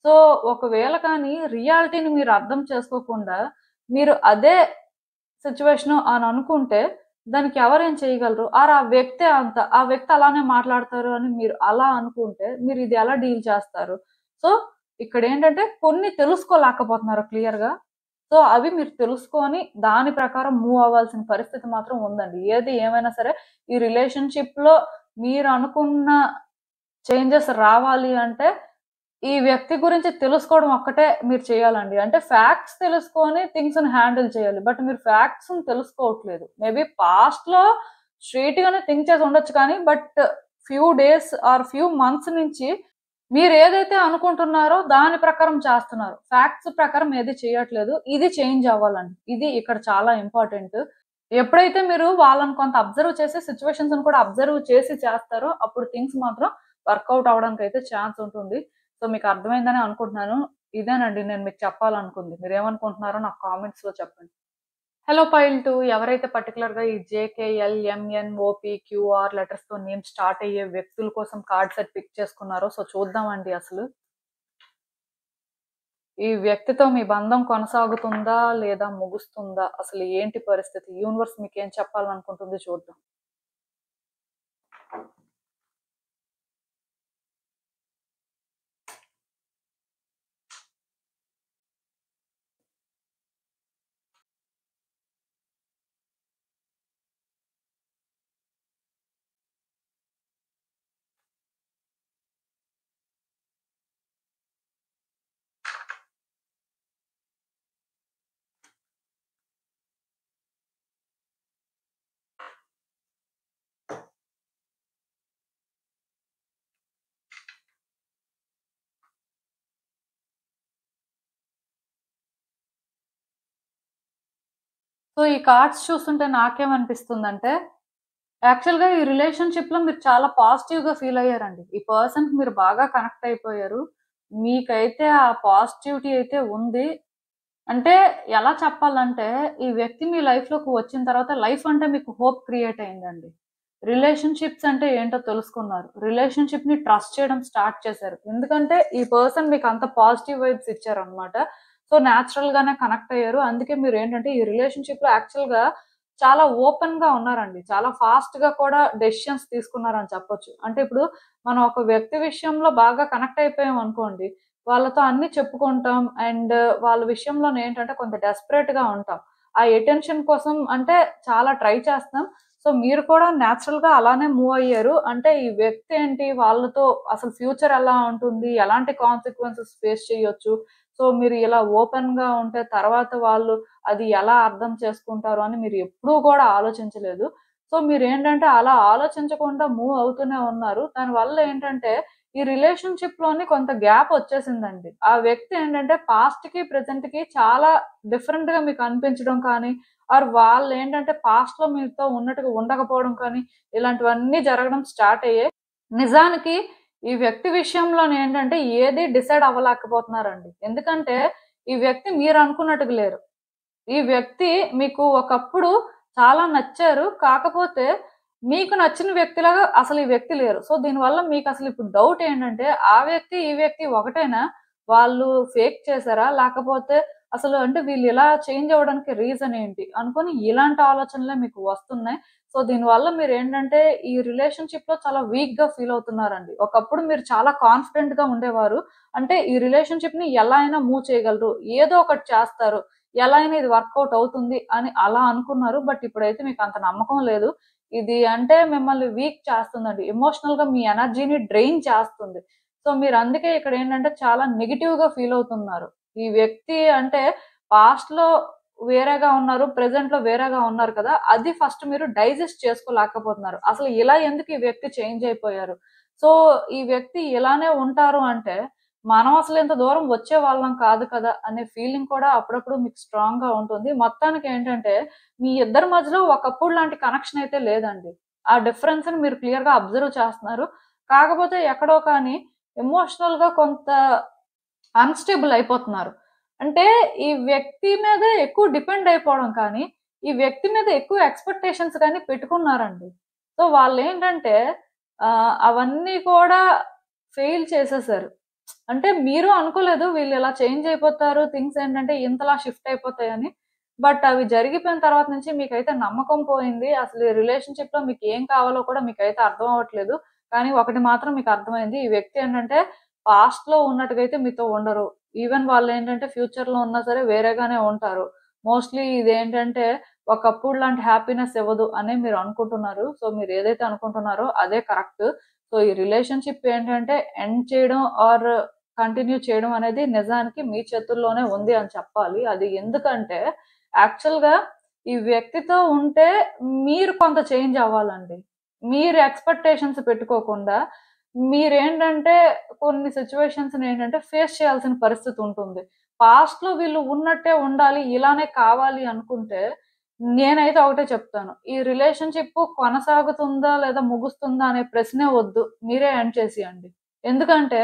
సో, ఒకవేళ కానీ రియాలిటీని మీరు అర్థం చేసుకోకుండా, మీరు అదే సిట్యుయేషను అని అనుకుంటే, దానికి ఎవరేం చేయగలరు? ఆర్ ఆ వ్యక్తే అంత. ఆ వ్యక్తి అలానే మాట్లాడతారు అని మీరు అలా అనుకుంటే, మీరు ఇది ఎలా డీల్ చేస్తారు? సో, ఇక్కడేంటంటే కొన్ని తెలుసుకోలేకపోతున్నారు క్లియర్‌గా. సో, అవి మీరు తెలుసుకొని దాని ప్రకారం మూవ్ అవ్వాల్సిన పరిస్థితి మాత్రం ఉందండి. ఏది ఏమైనా సరే ఈ రిలేషన్‌షిప్‌లో మీరనుకున్న చేంజెస్ రావాలి అంటే, ఈ వ్యక్తి గురించి తెలుసుకోవడం ఒక్కటే మీరు చేయాలండి. అంటే ఫ్యాక్ట్స్ తెలుసుకొని థింగ్స్‌ని హ్యాండిల్ చేయాలి. బట్ మీరు ఫ్యాక్ట్స్‌ని తెలుసుకోవట్లేదు. మేబీ పాస్ట్‌లో స్ట్రెయిట్‌గానే థింక్ చేసి ఉండొచ్చు కానీ, but few days or few months నుంచి మీరేదైతే అనుకుంటున్నారో దాని ప్రకారం చేస్తున్నారు. ఫ్యాక్ట్స్ ప్రకారం ఏది చేయట్లేదు. ఇది చేంజ్ అవ్వాలండి. ఇది ఇక్కడ చాలా ఇంపార్టెంట్. ఎప్పుడైతే మీరు వాళ్ళని కొంత అబ్జర్వ్ చేసి సిట్యుయేషన్స్‌ని కూడా అబ్జర్వ్ చేసి చేస్తారో అప్పుడు థింగ్స్ మాత్రం వర్కౌట్ అవ్వడానికైతే ఛాన్స్ ఉంటుంది. సో, మీకు అర్థమైందని అనుకుంటున్నాను. ఇదేనండి నేను మీకు చెప్పాలనుకుంది. మీరేమనుకుంటున్నారో నాకు కామెంట్స్‌లో చెప్పండి. హలో పైల్ 2 ఎవరైతే పర్టిక్యులర్‌గా ఈ జేకేఎల్, ఎంఎన్, ఓపీ, క్యూఆర్ లెటర్స్‌తో నేమ్ స్టార్ట్ అయ్యే వ్యక్తుల కోసం కార్డ్ సెట్ పిక్ చేసుకున్నారో సో చూద్దామండి అసలు. ఈ వ్యక్తితో మీ బంధం కొనసాగుతుందా? లేదా ముగుస్తుందా? అసలు ఏంటి పరిస్థితి? యూనివర్స్ మీకేం చెప్పాలనుకుంటుంది చూద్దాం. సో, ఈ కార్డ్స్ చూస్తుంటే నాకేమనిపిస్తుందంటే, యాక్చువల్‌గా ఈ రిలేషన్‌షిప్‌లో మీరు చాలా పాజిటివ్‌గా ఫీల్ అయ్యారండి. ఈ పర్సన్‌కి మీరు బాగా కనెక్ట్ అయిపోయారు. మీకైతే ఆ పాజిటివిటీ అయితే ఉంది. అంటే ఎలా చెప్పాలంటే, ఈ వ్యక్తి మీ లైఫ్‌లోకి వచ్చిన తర్వాత లైఫ్ అంటే మీకు హోప్ క్రియేట్ అయిందండి. రిలేషన్‌షిప్స్ అంటే ఏంటో తెలుసుకున్నారు. రిలేషన్‌షిప్‌ని ట్రస్ట్ చేయడం స్టార్ట్ చేశారు. ఎందుకంటే ఈ పర్సన్ మీకు అంత పాజిటివ్ వైబ్స్ ఇచ్చారన్నమాట. సో, నేచురల్‌గానే కనెక్ట్ అయ్యారు. అందుకే మీరేంటంటే ఈ రిలేషన్‌షిప్‌లో యాక్చువల్‌గా చాలా ఓపెన్‌గా ఉన్నారండి. చాలా ఫాస్ట్‌గా కూడా డెసిషన్స్ తీసుకున్నారని చెప్పొచ్చు. అంటే ఇప్పుడు మనం ఒక వ్యక్తి విషయంలో బాగా కనెక్ట్ అయిపోయాం అనుకోండి, వాళ్ళతో అన్నీ చెప్పుకుంటాం. అండ్ వాళ్ళ విషయంలోనేంటంటే కొంత డెస్పరేట్‌గా ఉంటాం. ఆ అటెన్షన్ కోసం అంటే చాలా ట్రై చేస్తాం. సో, మీరు కూడా నేచురల్‌గా అలానే మూవ్ అయ్యారు. అంటే ఈ వ్యక్తి ఏంటి వాళ్ళతో అసలు ఫ్యూచర్ ఎలా ఉంటుంది? ఎలాంటి కాన్సిక్వెన్సెస్ ఫేస్ చేయొచ్చు? సో, మీరు ఇలా ఓపెన్‌గా ఉంటే తర్వాత వాళ్ళు అది ఎలా అర్థం చేసుకుంటారు అని మీరు ఎప్పుడూ కూడా ఆలోచించలేదు. సో, మీరేంటంటే అలా ఆలోచించకుండా మూవ్ అవుతూనే ఉన్నారు. దానివల్ల ఏంటంటే ఈ రిలేషన్‌షిప్‌లోని కొంత గ్యాప్ వచ్చేసిందండి. ఆ వ్యక్తి ఏంటంటే పాస్ట్‌కి, ప్రెజెంట్‌కి చాలా డిఫరెంట్‌గా మీకు అనిపించడం కానీ, ఆర్ వాళ్ళేంటంటే పాస్ట్‌లో మీతో ఉన్నట్టుగా ఉండకపోవడం కానీ, ఇలాంటివన్నీ జరగడం స్టార్ట్ అయ్యాయి. నిజానికి ఈ వ్యక్తి విషయంలోనేంటంటే ఏది డిసైడ్ అవ్వలేకపోతున్నారండి. ఎందుకంటే ఈ వ్యక్తి మీరనుకున్నట్టుగా లేరు. ఈ వ్యక్తి మీకు ఒకప్పుడు చాలా నచ్చారు. కాకపోతే మీకు నచ్చిన వ్యక్తిలాగా అసలు ఈ వ్యక్తి లేరు. సో, దీనివల్ల మీకసలు ఇప్పుడు డౌట్ ఏంటంటే, ఆ వ్యక్తి, ఈ వ్యక్తి ఒకటేనా? వాళ్ళు ఫేక్ చేసారా? లేకపోతే అసలు అంటే వీళ్ళు ఇలా చేంజ్ అవ్వడానికి రీజన్ ఏంటి? అనుకోని ఇలాంటి ఆలోచనలే మీకు వస్తున్నాయి. సో, దీనివల్ల మీరేంటంటే ఈ రిలేషన్‌షిప్‌లో చాలా వీక్‌గా ఫీల్ అవుతున్నారండి. ఒకప్పుడు మీరు చాలా కాన్ఫిడెంట్‌గా ఉండేవారు. అంటే ఈ రిలేషన్‌షిప్‌ని ఎలా అయినా మూవ్ చేయగలరు. ఏదో ఒకటి చేస్తారు. ఎలా అయినా ఇది వర్కౌట్ అవుతుంది అని అలా అనుకున్నారు. బట్ ఇప్పుడైతే మీకంత నమ్మకం లేదు. ఇది అంటే మిమ్మల్ని వీక్ చేస్తుందండి. ఎమోషనల్‌గా మీ ఎనర్జీని డ్రైన్ చేస్తుంది. సో, మీరందుకే ఇక్కడేంటంటే చాలా నెగెటివ్‌గా ఫీల్ అవుతున్నారు. ఈ వ్యక్తి అంటే పాస్ట్‌లో వేరేగా ఉన్నారు. ప్రెజెంట్‌లో వేరేగా ఉన్నారు కదా! అది ఫస్ట్ మీరు డైజెస్ట్ చేసుకోలేకపోతున్నారు. అసలు ఇలా ఎందుకు ఈ వ్యక్తి చేంజ్ అయిపోయారు? సో, ఈ వ్యక్తి ఇలానే ఉంటారు అంటే మనం అసలు ఇంత దూరం వచ్చేవాళ్ళం కాదు కదా! అనే ఫీలింగ్ కూడా అప్పుడప్పుడు మీకు స్ట్రాంగ్‌గా ఉంటుంది. మొత్తానికేంటంటే, మీ ఇద్దరి మధ్యలో ఒకప్పుడు లాంటి కనెక్షన్ అయితే లేదండి. ఆ డిఫరెన్స్‌ని మీరు క్లియర్‌గా అబ్జర్వ్ చేస్తున్నారు. కాకపోతే ఎక్కడో కానీ ఎమోషనల్‌గా కొంత అన్‌స్టేబుల్ అయిపోతున్నారు. అంటే ఈ వ్యక్తి మీద ఎక్కువ డిపెండ్ అయిపోవడం కానీ, ఈ వ్యక్తి మీద ఎక్కువ ఎక్స్‌పెక్టేషన్స్ కానీ పెట్టుకున్నారండి. సో, వాళ్ళేంటంటే అవన్నీ కూడా ఫెయిల్ చేసేసారు. అంటే మీరు అనుకోలేదు వీళ్ళు ఇలా చేంజ్ అయిపోతారు. థింగ్స్ ఏంటంటే ఇంతలా షిఫ్ట్ అయిపోతాయని. బట్ అవి జరిగిపోయిన తర్వాత నుంచి మీకైతే నమ్మకం పోయింది. అసలు ఈ రిలేషన్‌షిప్‌లో మీకేం కావాలో కూడా మీకైతే అర్థం అవ్వట్లేదు. కానీ ఒకటి మాత్రం మీకు అర్థమైంది. ఈ వ్యక్తి ఏంటంటే పాస్ట్‌లో ఉన్నట్టుగా అయితే మీతో ఉండరు. ఈవెన్ వాళ్ళేంటంటే ఫ్యూచర్‌లో ఉన్నా సరే వేరేగానే ఉంటారు. మోస్ట్‌లీ ఇదేంటంటే ఒకప్పుడు లాంటి హ్యాపీనెస్ ఇవ్వదు అనే మీరు అనుకుంటున్నారు. సో, మీరు ఏదైతే అనుకుంటున్నారో అదే కరెక్ట్. సో, ఈ రిలేషన్‌షిప్ ఏంటంటే ఎండ్ చేయడం ఆర్ కంటిన్యూ చేయడం అనేది నిజానికి మీ చేతుల్లోనే ఉంది అని చెప్పాలి. అది ఎందుకంటే యాక్చువల్‌గా ఈ వ్యక్తితో ఉంటే మీరు కొంత చేంజ్ అవ్వాలండి. మీరు ఎక్స్‌పెక్టేషన్స్ పెట్టుకోకుండా మీరేంటంటే కొన్ని సిట్యుయేషన్స్‌ని ఏంటంటే ఫేస్ చేయాల్సిన పరిస్థితి ఉంటుంది. పాస్ట్‌లో వీళ్ళు ఉన్నట్టే ఉండాలి, ఇలానే కావాలి అనుకుంటే నేనైతే ఒకటే చెప్తాను. ఈ రిలేషన్‌షిప్ కొనసాగుతుందా లేదా ముగుస్తుందా అనే ప్రశ్నే వద్దు. మీరే ఎండ్ చేసేయండి. ఎందుకంటే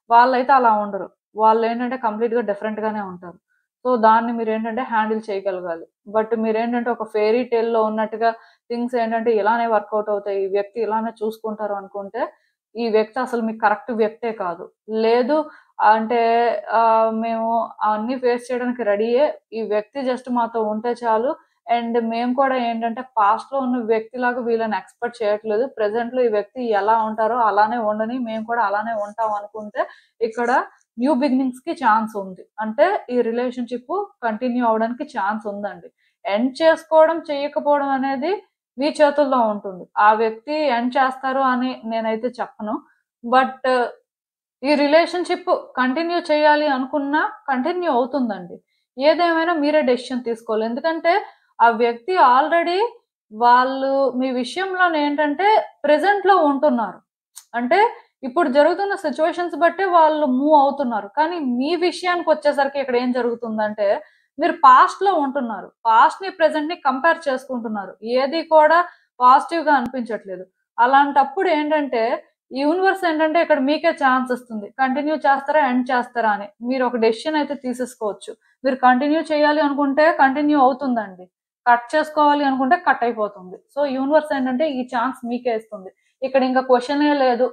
వాళ్ళైతే అలా ఉండరు. వాళ్ళేంటంటే కంప్లీట్‌గా డిఫరెంట్‌గానే ఉంటారు. సో, దాన్ని మీరేంటంటే హ్యాండిల్ చేయగలగాలి. బట్ మీరేంటంటే ఒక ఫెయిరీ టేల్‌లో ఉన్నట్టుగా థింగ్స్ ఏంటంటే ఇలానే వర్కౌట్ అవుతాయి. ఈ వ్యక్తి ఇలానే చూసుకుంటారు అనుకుంటే, ఈ వ్యక్తి అసలు మీకు కరెక్ట్ వ్యక్తే కాదు. లేదు అంటే మేము అన్నీ ఫేస్ చేయడానికి రెడీయే. ఈ వ్యక్తి జస్ట్ మాతో ఉంటే చాలు. అండ్ మేము కూడా ఏంటంటే పాస్ట్‌లో ఉన్న వ్యక్తిలాగా వీళ్ళని ఎక్స్‌పెక్ట్ చేయట్లేదు. ప్రెజెంట్‌లో ఈ వ్యక్తి ఎలా ఉంటారో అలానే ఉండని, మేము కూడా అలానే ఉంటాం అనుకుంటే ఇక్కడ న్యూ బిగినింగ్స్‌కి ఛాన్స్ ఉంది. అంటే ఈ రిలేషన్‌షిప్ కంటిన్యూ అవ్వడానికి ఛాన్స్ ఉందండి. ఎండ్ చేసుకోవడం, చేయకపోవడం అనేది మీ చేతుల్లో ఉంటుంది. ఆ వ్యక్తి ఎండ్ చేస్తారు అని నేనైతే చెప్పను. బట్ ఈ రిలేషన్‌షిప్ కంటిన్యూ చేయాలి అనుకున్నా కంటిన్యూ అవుతుందండి. ఏదేమైనా మీరే డెసిషన్ తీసుకోవాలి. ఎందుకంటే ఆ వ్యక్తి ఆల్రెడీ వాళ్ళు మీ విషయంలోనేంటంటే ప్రెజెంట్‌లో ఉంటున్నారు. అంటే ఇప్పుడు జరుగుతున్న సిట్యుయేషన్స్ బట్టే వాళ్ళు మూవ్ అవుతున్నారు. కానీ మీ విషయానికొచ్చేసరికి ఇక్కడ ఏం జరుగుతుందంటే మీరు పాస్ట్‌లో ఉంటున్నారు. పాస్ట్‌ని, ప్రెజెంట్‌ని కంపేర్ చేసుకుంటున్నారు. ఏది కూడా పాజిటివ్‌గా అనిపించట్లేదు. అలాంటప్పుడు ఏంటంటే యూనివర్స్ ఏంటంటే ఇక్కడ మీకే ఛాన్స్ ఇస్తుంది. కంటిన్యూ చేస్తారా? ఎండ్ చేస్తారా అని. మీరు ఒక డెసిషన్ అయితే తీసేసుకోవచ్చు. మీరు కంటిన్యూ చేయాలి అనుకుంటే కంటిన్యూ అవుతుందండి. కట్ చేసుకోవాలి అనుకుంటే కట్ అయిపోతుంది. సో, యూనివర్స్ ఏంటంటే ఈ ఛాన్స్ మీకే ఇస్తుంది. ఇక్కడ ఇంకా క్వెషనే లేదు.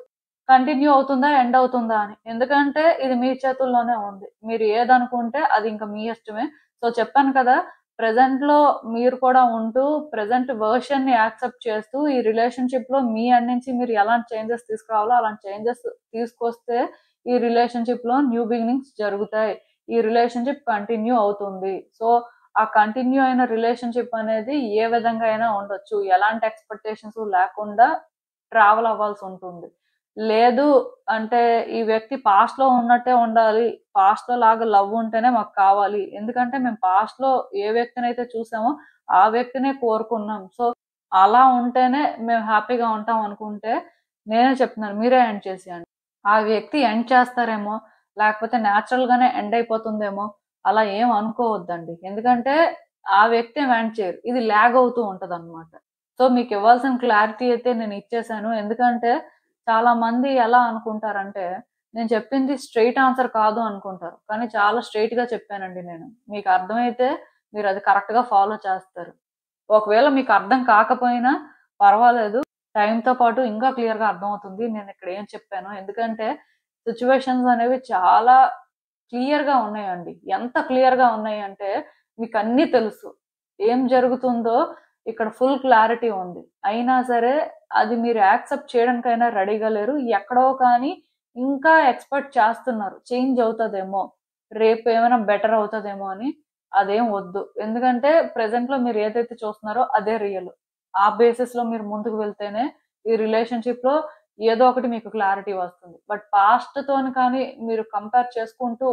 కంటిన్యూ అవుతుందా? ఎండ్ అవుతుందా అని. ఎందుకంటే ఇది మీ చేతుల్లోనే ఉంది. మీరు ఏదనుకుంటే అది ఇంక మీ ఇష్టమే. సో, చెప్పాను కదా! ప్రెజెంట్‌లో మీరు కూడా ఉంటూ ప్రెజెంట్ వెర్షన్‌ని యాక్సెప్ట్ చేస్తూ ఈ రిలేషన్‌షిప్‌లో మీ ఎండ్ నుంచి మీరు ఎలాంటి చేంజెస్ తీసుకురావాలో అలాంటి చేంజెస్ తీసుకొస్తే ఈ రిలేషన్‌షిప్‌లో న్యూ బిగినింగ్స్ జరుగుతాయి. ఈ రిలేషన్‌షిప్ కంటిన్యూ అవుతుంది. సో, ఆ కంటిన్యూ అయిన రిలేషన్‌షిప్ అనేది ఏ విధంగా అయినా ఉండొచ్చు. ఎలాంటి ఎక్స్‌పెక్టేషన్స్ లేకుండా ట్రావెల్ అవ్వాల్సుంటుంది. లేదు అంటే ఈ వ్యక్తి పాస్ట్‌లో ఉన్నట్టే ఉండాలి. పాస్ట్‌లో లాగా లవ్ ఉంటేనే మాకు కావాలి. ఎందుకంటే మేము పాస్ట్‌లో ఏ వ్యక్తినైతే చూసామో ఆ వ్యక్తినే కోరుకున్నాం. సో, అలా ఉంటేనే మేము హ్యాపీగా ఉంటాం అనుకుంటే నేనే చెప్తున్నాను. మీరే ఎండ్ చేసేయండి. ఆ వ్యక్తి ఎండ్ చేస్తారేమో, లేకపోతే న్యాచురల్‌గానే ఎండ్ అయిపోతుందేమో అలా ఏం అనుకోవద్దండి. ఎందుకంటే ఆ వ్యక్తి ఏం ఎండ్ చేయరు. ఇది లాగ్ అవుతూ ఉంటదనమాట. సో, మీకివ్వాల్సిన క్లారిటీ అయితే నేను ఇచ్చేసాను. ఎందుకంటే చాలా మంది ఎలా అనుకుంటారంటే, నేను చెప్పింది స్ట్రెయిట్ ఆన్సర్ కాదు అనుకుంటారు. కానీ చాలా స్ట్రెయిట్‌గా చెప్పానండి నేను. మీకు అర్థమైతే మీరది కరెక్ట్‌గా ఫాలో చేస్తారు. ఒకవేళ మీకు అర్థం కాకపోయినా పర్వాలేదు. టైమ్‌తో పాటు ఇంకా క్లియర్‌గా అర్థమవుతుంది. నేనిక్కడ ఏం చెప్పానో. ఎందుకంటే సిట్యుయేషన్స్ అనేవి చాలా క్లియర్‌గా ఉన్నాయండి. ఎంత క్లియర్‌గా ఉన్నాయంటే మీకన్నీ తెలుసు. ఏం జరుగుతుందో ఇక్కడ ఫుల్ క్లారిటీ ఉంది. అయినా సరే అది మీరు యాక్సెప్ట్ చేయడానికైనా రెడీగా లేరు. ఎక్కడో కానీ ఇంకా ఎక్స్‌పెక్ట్ చేస్తున్నారు. చేంజ్ అవుతదేమో, రేపు ఏమైనా బెటర్ అవుతదేమో అని. అదేం వద్దు. ఎందుకంటే ప్రెజెంట్‌లో మీరు ఏదైతే చూస్తున్నారో అదే రియల్. ఆ బేసిస్‌లో మీరు ముందుకు వెళ్తేనే ఈ రిలేషన్‌షిప్‌లో ఏదో ఒకటి మీకు క్లారిటీ వస్తుంది. బట్ పాస్ట్‌తోని కానీ మీరు కంపేర్ చేసుకుంటూ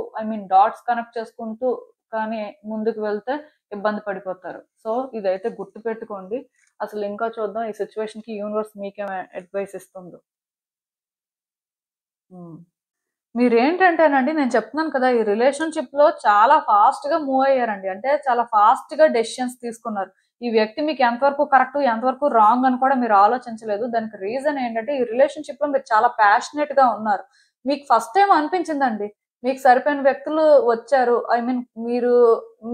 డాట్స్ కనెక్ట్ చేసుకుంటూ కానీ ముందుకు వెళ్తే ఇబ్బంది పడిపోతారు. సో, ఇదైతే గుర్తుపెట్టుకోండి. అసలు ఇంకా చూద్దాం ఈ సిట్యుయేషన్‌కి యూనివర్స్ మీకేం అడ్వైస్ ఇస్తుందో. హ్మ్. మీరేంటంటేనండి నేను చెప్తున్నాను కదా! ఈ రిలేషన్‌షిప్‌లో చాలా ఫాస్ట్‌గా మూవ్ అయ్యారండి. అంటే చాలా ఫాస్ట్‌గా డెసిషన్స్ తీసుకున్నారు. ఈ వ్యక్తి మీకు ఎంతవరకు కరెక్ట్, ఎంతవరకు రాంగ్ అని కూడా మీరు ఆలోచించలేదు. దానికి రీజన్ ఏంటంటే ఈ రిలేషన్‌షిప్‌లో మీరు చాలా ప్యాషనేట్‌గా ఉన్నారు. మీకు ఫస్ట్ టైమ్ అనిపించిందండి. మీకు సరిపోయిన వ్యక్తులు వచ్చారు. ఐ మీన్ మీరు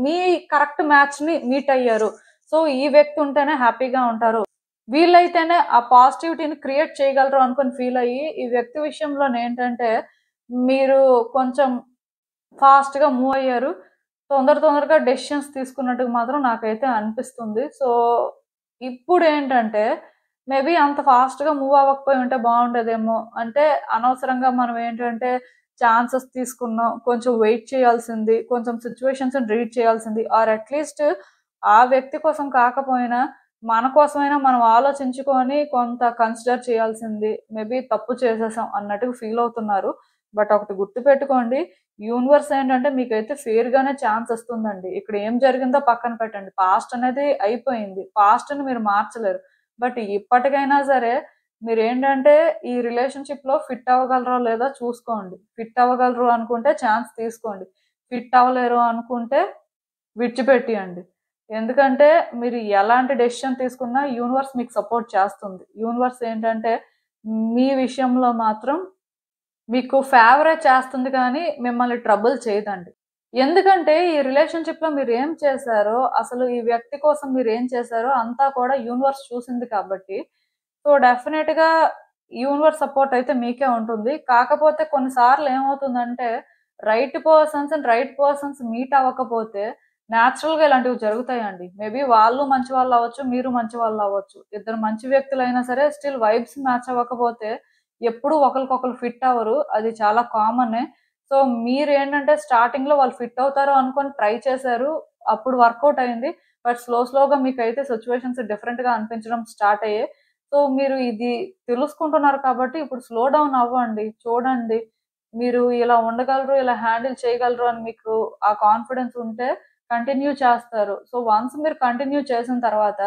మీ కరెక్ట్ మ్యాచ్‌ని మీట్ అయ్యారు. సో, ఈ వ్యక్తి ఉంటేనే హ్యాపీగా ఉంటారు. వీళ్ళైతేనే ఆ పాజిటివిటీని క్రియేట్ చేయగలరు అనుకుని ఫీల్ అయ్యి, ఈ వ్యక్తి విషయంలోనేంటంటే మీరు కొంచెం ఫాస్ట్‌గా మూవ్ అయ్యారు. తొందరగా డెసిషన్స్ తీసుకున్నట్టుగా మాత్రం నాకైతే అనిపిస్తుంది. సో, ఇప్పుడేంటంటే మేబీ అంత ఫాస్ట్‌గా మూవ్ అవ్వకపోయి ఉంటే బావుండేదేమో. అంటే అనవసరంగా మనం ఏంటంటే ఛాన్సెస్ తీసుకున్నాం. కొంచెం వెయిట్ చేయాల్సింది. కొంచెం సిట్యుయేషన్స్‌ని రీడ్ చేయాల్సింది. ఆర్ అట్‌లీస్ట్ ఆ వ్యక్తి కోసం కాకపోయినా మన కోసమైనా మనం ఆలోచించుకొని కొంత కన్సిడర్ చేయాల్సింది. మేబీ తప్పు చేసేసాం అన్నట్టుగా ఫీల్ అవుతున్నారు. బట్ ఒకటి గుర్తుపెట్టుకోండి. యూనివర్స్ ఏంటంటే మీకైతే ఫెయిర్‌గానే ఛాన్స్ ఇస్తుందండి. ఇక్కడ ఏం జరిగిందో పక్కన పెట్టండి. పాస్ట్ అనేది అయిపోయింది. పాస్ట్‌ని మీరు మార్చలేరు. బట్ ఇప్పటికైనా సరే మీరేంటంటే ఈ రిలేషన్‌షిప్‌లో ఫిట్ అవ్వగలరో లేదో చూసుకోండి. ఫిట్ అవ్వగలరు అనుకుంటే ఛాన్స్ తీసుకోండి. ఫిట్ అవ్వలేరు అనుకుంటే విడిచిపెట్టియండి. ఎందుకంటే మీరు ఎలాంటి డెసిషన్ తీసుకున్నా యూనివర్స్ మీకు సపోర్ట్ చేస్తుంది. యూనివర్స్ ఏంటంటే మీ విషయంలో మాత్రం మీకు ఫేవరే చేస్తుంది కానీ మిమ్మల్ని ట్రబుల్ చేయదండి. ఎందుకంటే ఈ రిలేషన్‌షిప్‌లో మీరేం చేశారో, అసలు ఈ వ్యక్తి కోసం మీరేం చేశారో అంతా కూడా యూనివర్స్ చూసింది కాబట్టి, సో, డెఫినెట్‌గా యూనివర్స్ సపోర్ట్ అయితే మీకే ఉంటుంది. కాకపోతే కొన్ని సార్లు ఏమవుతుందంటే, రైట్ పర్సన్స్ మీట్ అవ్వకపోతే నేచురల్‌గా ఇలాంటివి జరుగుతాయండి. మేబీ వాళ్ళు మంచివాళ్ళవ్వచ్చు, మీరు మంచివాళ్ళవ్వచ్చు. ఇద్దరు మంచి వ్యక్తులైనా సరే స్టిల్ వైబ్స్ మ్యాచ్ అవ్వకపోతే ఎప్పుడూ ఒకళ్ళకొకళ్ళు ఫిట్ అవ్వరు. అది చాలా కామనే. సో, మీరేంటంటే స్టార్టింగ్‌లో వాళ్ళు ఫిట్ అవుతారు అనుకోని ట్రై చేశారు. అప్పుడు వర్కౌట్ అయింది. బట్ స్లోగా మీకైతే సిట్యుయేషన్స్ డిఫరెంట్‌గా అనిపించడం స్టార్ట్ అయ్యాయి. సో, మీరు ఇది తెలుసుకుంటున్నారు కాబట్టి ఇప్పుడు స్లో డౌన్ అవ్వండి. చూడండి. మీరు ఇలా ఉండగలరు, ఇలా హ్యాండిల్ చేయగలరు అని మీకు ఆ కాన్ఫిడెన్స్ ఉంటే కంటిన్యూ చేస్తారు. సో, వన్స్ మీరు కంటిన్యూ చేసిన తర్వాత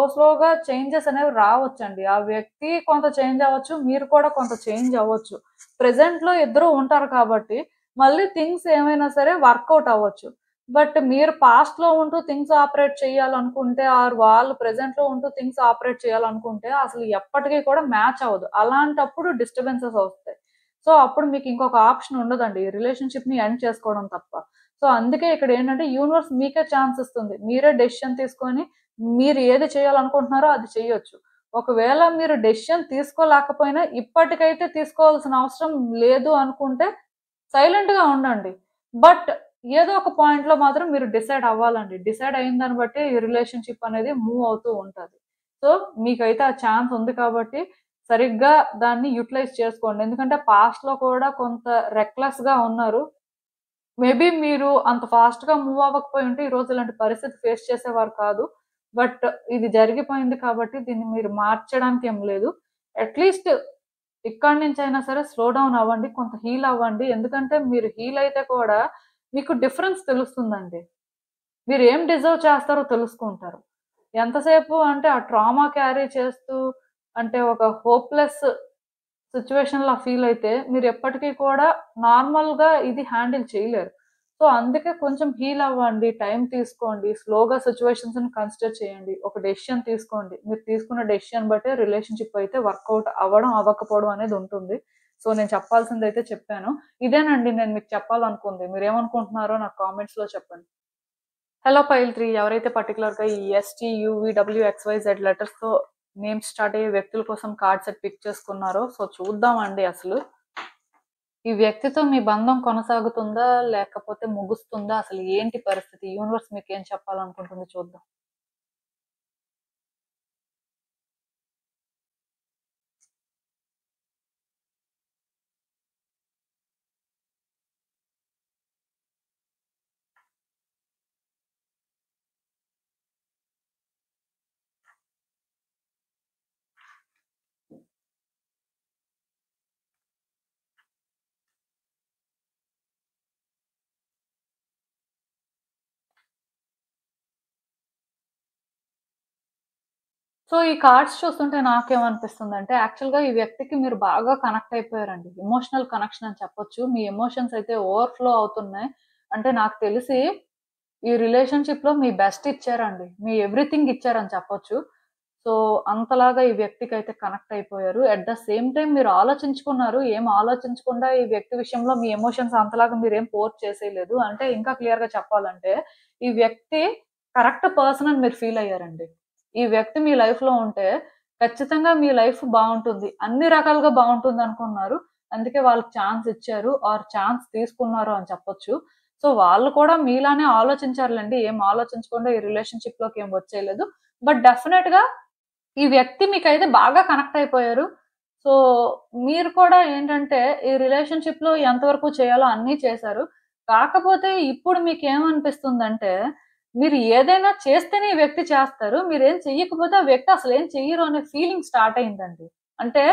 స్లోగా చేంజెస్ అనేవి రావచ్చండి. ఆ వ్యక్తి కొంత చేంజ్ అవ్వచ్చు. మీరు కూడా కొంత చేంజ్ అవ్వచ్చు. ప్రెజెంట్‌లో ఇద్దరు ఉంటారు కాబట్టి మళ్ళీ థింగ్స్ ఏమైనా సరే వర్కౌట్ అవ్వచ్చు. బట్ మీరు పాస్ట్‌లో ఉంటూ థింగ్స్ ఆపరేట్ చేయాలనుకుంటే ఆర్ వాళ్ళు ప్రెజెంట్‌లో ఉంటూ థింగ్స్ ఆపరేట్ చేయాలనుకుంటే అసలు ఎప్పటికి కూడా మ్యాచ్ అవ్వదు. అలాంటప్పుడు డిస్టర్బెన్సెస్ వస్తాయి. సో, అప్పుడు మీకు ఇంకొక ఆప్షన్ ఉండదండి. రిలేషన్‌షిప్‌ని ఎండ్ చేసుకోవడం తప్ప. సో, అందుకే ఇక్కడేంటంటే యూనివర్స్ మీకే ఛాన్స్ ఇస్తుంది. మీరే డెసిషన్ తీసుకొని మీరు ఏది చేయాలనుకుంటున్నారో అది చెయ్యొచ్చు. ఒకవేళ మీరు డెసిషన్ తీసుకోలేకపోయినా ఇప్పటికైతే తీసుకోవాల్సిన అవసరం లేదు అనుకుంటే సైలెంట్‌గా ఉండండి. బట్ ఏదో ఒక పాయింట్‌లో మాత్రం మీరు డిసైడ్ అవ్వాలండి. డిసైడ్ అయిన దాన్ని బట్టి ఈ రిలేషన్‌షిప్ అనేది మూవ్ అవుతూ ఉంటది. సో, మీకైతే ఆ ఛాన్స్ ఉంది కాబట్టి సరిగ్గా దాన్ని యుటిలైజ్ చేసుకోండి. ఎందుకంటే పాస్ట్‌లో కూడా కొంత రెక్లెస్‌గా ఉన్నారు. మేబీ మీరు అంత ఫాస్ట్‌గా మూవ్ అవ్వకపోయి ఉంటే ఈరోజు ఇలాంటి పరిస్థితి ఫేస్ చేసేవారు కాదు. బట్ ఇది జరిగిపోయింది కాబట్టి దీన్ని మీరు మార్చడానికి ఏం లేదు. అట్‌లీస్ట్ ఇక్కడి నుంచైనా సరే స్లో డౌన్ అవ్వండి. కొంత హీల్ అవ్వండి. ఎందుకంటే మీరు హీల్ అయితే కూడా మీకు డిఫరెన్స్ తెలుస్తుందండి. మీరు ఏం డిజర్వ్ చేస్తారో తెలుసుకుంటారు. ఎంతసేపు అంటే ఆ ట్రామా క్యారీ చేస్తూ అంటే ఒక హోప్‌లెస్ సిట్యుయేషన్‌లా ఫీల్ అయితే మీరెప్పటికి కూడా నార్మల్‌గా ఇది హ్యాండిల్ చేయలేరు. సో, అందుకే కొంచెం హీల్ అవ్వండి. టైం తీసుకోండి. స్లోగా సిట్యుయేషన్స్‌ని కన్సిడర్ చేయండి. ఒక డెసిషన్ తీసుకోండి. మీరు తీసుకున్న డెసిషన్ బట్టే రిలేషన్‌షిప్ అయితే వర్కౌట్ అవ్వడం, అవ్వకపోవడం అనేది ఉంటుంది. సో, నేను చెప్పాల్సిందైతే చెప్పాను. ఇదేనండి నేను మీకు చెప్పాలనుకుంది. మీరేమనుకుంటున్నారో నాకు కామెంట్స్‌లో చెప్పండి. హలో పైల్ 3 ఎవరైతే పర్టిక్యులర్‌గా ఈ ఎస్‌టి, యూవీ, డబ్ల్యూ, లెటర్స్‌తో నేమ్స్ స్టార్ట్ అయ్యే వ్యక్తుల కోసం కార్డ్ సెట్ పిక్ చేసుకున్నారో సో చూద్దామండి అసలు. ఈ వ్యక్తితో మీ బంధం కొనసాగుతుందా? లేకపోతే ముగుస్తుందా? అసలు ఏంటి పరిస్థితి? యూనివర్స్ మీకేం చెప్పాలనుకుంటుంది చూద్దాం. సో, ఈ కార్డ్స్ చూస్తుంటే నాకేమనిపిస్తుందంటే, యాక్చువల్‌గా ఈ వ్యక్తికి మీరు బాగా కనెక్ట్ అయిపోయారండి. ఎమోషనల్ కనెక్షన్ అని చెప్పొచ్చు. మీ ఎమోషన్స్ అయితే ఓవర్‌ఫ్లో అవుతున్నాయి. అంటే నాకు తెలిసి ఈ రిలేషన్‌షిప్‌లో మీ బెస్ట్ ఇచ్చారండి. మీ ఎవ్రీథింగ్ ఇచ్చారని చెప్పొచ్చు. సో అంతలాగా ఈ వ్యక్తికైతే కనెక్ట్ అయిపోయారు. అట్ ద సేమ్ టైమ్ మీరు ఆలోచించుకున్నారు. ఏం ఆలోచించకుండా ఈ వ్యక్తి విషయంలో మీ ఎమోషన్స్ అంతలాగా మీరేం పోర్ట్ చేసేయలేదు. అంటే ఇంకా క్లియర్‌గా చెప్పాలంటే, ఈ వ్యక్తి కరెక్ట్ పర్సన్ అని మీరు ఫీల్ అయ్యారండి. ఈ వ్యక్తి మీ లైఫ్‌లో ఉంటే ఖచ్చితంగా మీ లైఫ్ బావుంటుంది. అన్ని రకాలుగా బావుంటుందనుకున్నారు. అందుకే వాళ్ళకి ఛాన్స్ ఇచ్చారు ఆర్ ఛాన్స్ తీసుకున్నారు అని చెప్పొచ్చు. సో వాళ్ళు కూడా మీలానే ఆలోచించారులెండి. ఏం ఆలోచించకుండా ఈ రిలేషన్‌షిప్‌లోకి ఏం వచ్చేయలేదు. బట్ డెఫినెట్‌గా ఈ వ్యక్తి మీకైతే బాగా కనెక్ట్ అయిపోయారు. సో, మీరు కూడా ఏంటంటే, ఈ రిలేషన్‌షిప్‌లో ఎంతవరకు చేయాలో అన్నీ చేశారు. కాకపోతే ఇప్పుడు మీకేమనిపిస్తుందంటే, మీరు ఏదైనా చేస్తేనే ఈ వ్యక్తి చేస్తారు. మీరేం చెయ్యకపోతే ఆ వ్యక్తి అసలేం చెయ్యరు అనే ఫీలింగ్ స్టార్ట్ అయిందండి. అంటే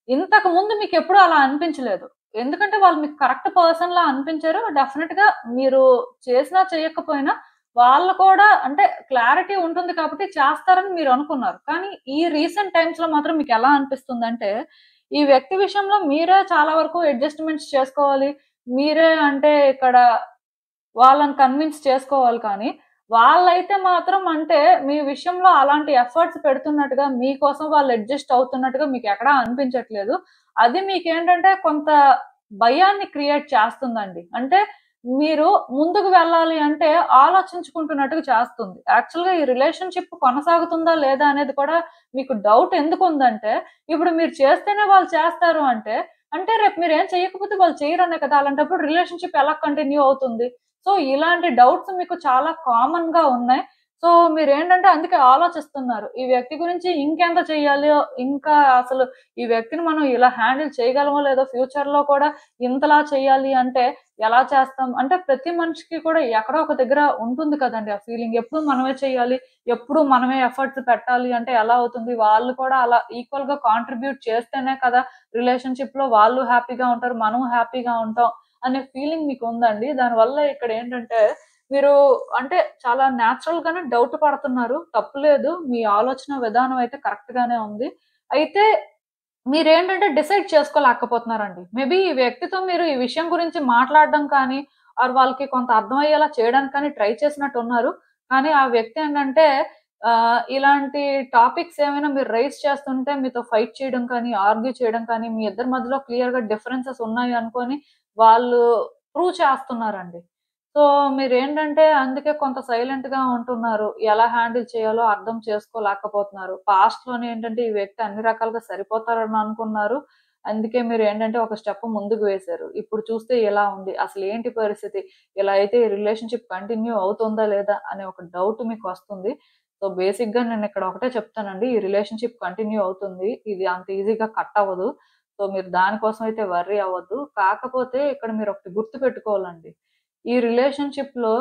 ఇంతకు ముందు మీకెప్పుడు అలా అనిపించలేదు. ఎందుకంటే వాళ్ళు మీకు కరెక్ట్ పర్సన్‌లా అనిపించారు. డెఫినిట్‌గా మీరు చేసినా చేయకపోయినా వాళ్ళు కూడా అంటే క్లారిటీ ఉంటుంది కాబట్టి చేస్తారని మీరనుకున్నారు. కానీ ఈ రీసెంట్ టైమ్స్‌లో మాత్రం మీకెలా అనిపిస్తుందంటే, ఈ వ్యక్తి విషయంలో మీరే చాలా వరకు అడ్జస్ట్‌మెంట్స్ చేసుకోవాలి. మీరే అంటే ఇక్కడ వాళ్ళని కన్విన్స్ చేసుకోవాలి కానీ, వాళ్ళైతే మాత్రం అంటే మీ విషయంలో అలాంటి ఎఫర్ట్స్ పెడుతున్నట్టుగా, మీకోసం వాళ్ళు అడ్జస్ట్ అవుతున్నట్టుగా మీకెక్కడా అనిపించట్లేదు. అది మీకేంటంటే కొంత భయాన్ని క్రియేట్ చేస్తుందండి. అంటే మీరు ముందుకు వెళ్ళాలి అంటే ఆలోచించుకుంటున్నట్టుగా చేస్తుంది. యాక్చువల్‌గా ఈ రిలేషన్‌షిప్ కొనసాగుతుందా లేదా అనేది కూడా మీకు డౌట్ ఎందుకుందంటే, ఇప్పుడు మీరు చేస్తేనే వాళ్ళు చేస్తారు అంటే, అంటే రేపు మీరేం చేయకపోతే వాళ్ళు చెయ్యరనే కదా! అలాంటప్పుడు రిలేషన్‌షిప్ ఎలా కంటిన్యూ అవుతుంది? సో, ఇలాంటి డౌట్స్ మీకు చాలా కామన్‌గా ఉన్నాయి. సో, మీరేంటంటే అందుకే ఆలోచిస్తున్నారు. ఈ వ్యక్తి గురించి ఇంకెంత చెయ్యాలో, ఇంకా అసలు ఈ వ్యక్తిని మనం ఇలా హ్యాండిల్ చేయగలమో లేదో ఫ్యూచర్‌లో కూడా ఇంతలా చేయాలి అంటే ఎలా చేస్తాం? అంటే ప్రతి మనిషికి కూడా ఎక్కడో ఒక దగ్గర ఉంటుంది కదండీ ఆ ఫీలింగ్. ఎప్పుడు మనమే చేయాలి, ఎప్పుడు మనమే ఎఫర్ట్స్ పెట్టాలి అంటే ఎలా అవుతుంది? వాళ్ళు కూడా అలా ఈక్వల్‌గా కాంట్రిబ్యూట్ చేస్తేనే కదా రిలేషన్‌షిప్‌లో వాళ్ళు హ్యాపీగా ఉంటారు. మనం హ్యాపీగా ఉంటాం అనే ఫీలింగ్ మీకుందండి. దానివల్ల ఇక్కడేంటంటే మీరు అంటే చాలా నేచురల్ గానే డౌట్ పడుతున్నారు. తప్పులేదు. మీ ఆలోచన విధానం అయితే కరెక్ట్ గానే ఉంది. అయితే మీరేంటంటే డిసైడ్ చేసుకోలేకపోతున్నారండి. మేబీ ఈ వ్యక్తితో మీరు ఈ విషయం గురించి మాట్లాడడం కానీ, ఆర్ వాళ్ళకి కొంత అర్థమయ్యేలా చేయడానికి కానీ ట్రై చేసినట్టున్నారు. కానీ ఆ వ్యక్తి ఏంటంటే ఇలాంటి టాపిక్స్ ఏమైనా మీరు రైజ్ చేస్తుంటే మీతో ఫైట్ చేయడం కానీ, ఆర్గ్యూ చేయడం కానీ, మీ ఇద్దరి మధ్యలో క్లియర్‌గా డిఫరెన్సెస్ ఉన్నాయి అనుకోని వాళ్ళు ప్రూవ్ చేస్తున్నారండి. సో, మీరేంటంటే అందుకే కొంత సైలెంట్‌గా ఉంటున్నారు. ఎలా హ్యాండిల్ చేయాలో అర్థం చేసుకోలేకపోతున్నారు. పాస్ట్‌లోనే ఏంటంటే ఈ వ్యక్తి అన్ని రకాలుగా సరిపోతారని అనుకున్నారు. అందుకే మీరేంటంటే ఒక స్టెప్ ముందుకు వేశారు. ఇప్పుడు చూస్తే ఇలా ఉంది. అసలేంటి పరిస్థితి? ఇలా అయితే ఈ రిలేషన్‌షిప్ కంటిన్యూ అవుతుందా లేదా అనే ఒక డౌట్ మీకొస్తుంది. సో, బేసిక్‌గా నేనిక్కడ ఒకటే చెప్తానండి. ఈ రిలేషన్‌షిప్ కంటిన్యూ అవుతుంది. ఇది అంత ఈజీగా కట్ అవ్వదు. సో, మీరు దాని కోసం అయితే వర్రీ అవ్వద్దు. కాకపోతే ఇక్కడ మీరొకటి గుర్తుపెట్టుకోవాలండి. ఈ రిలేషన్‌షిప్‌లో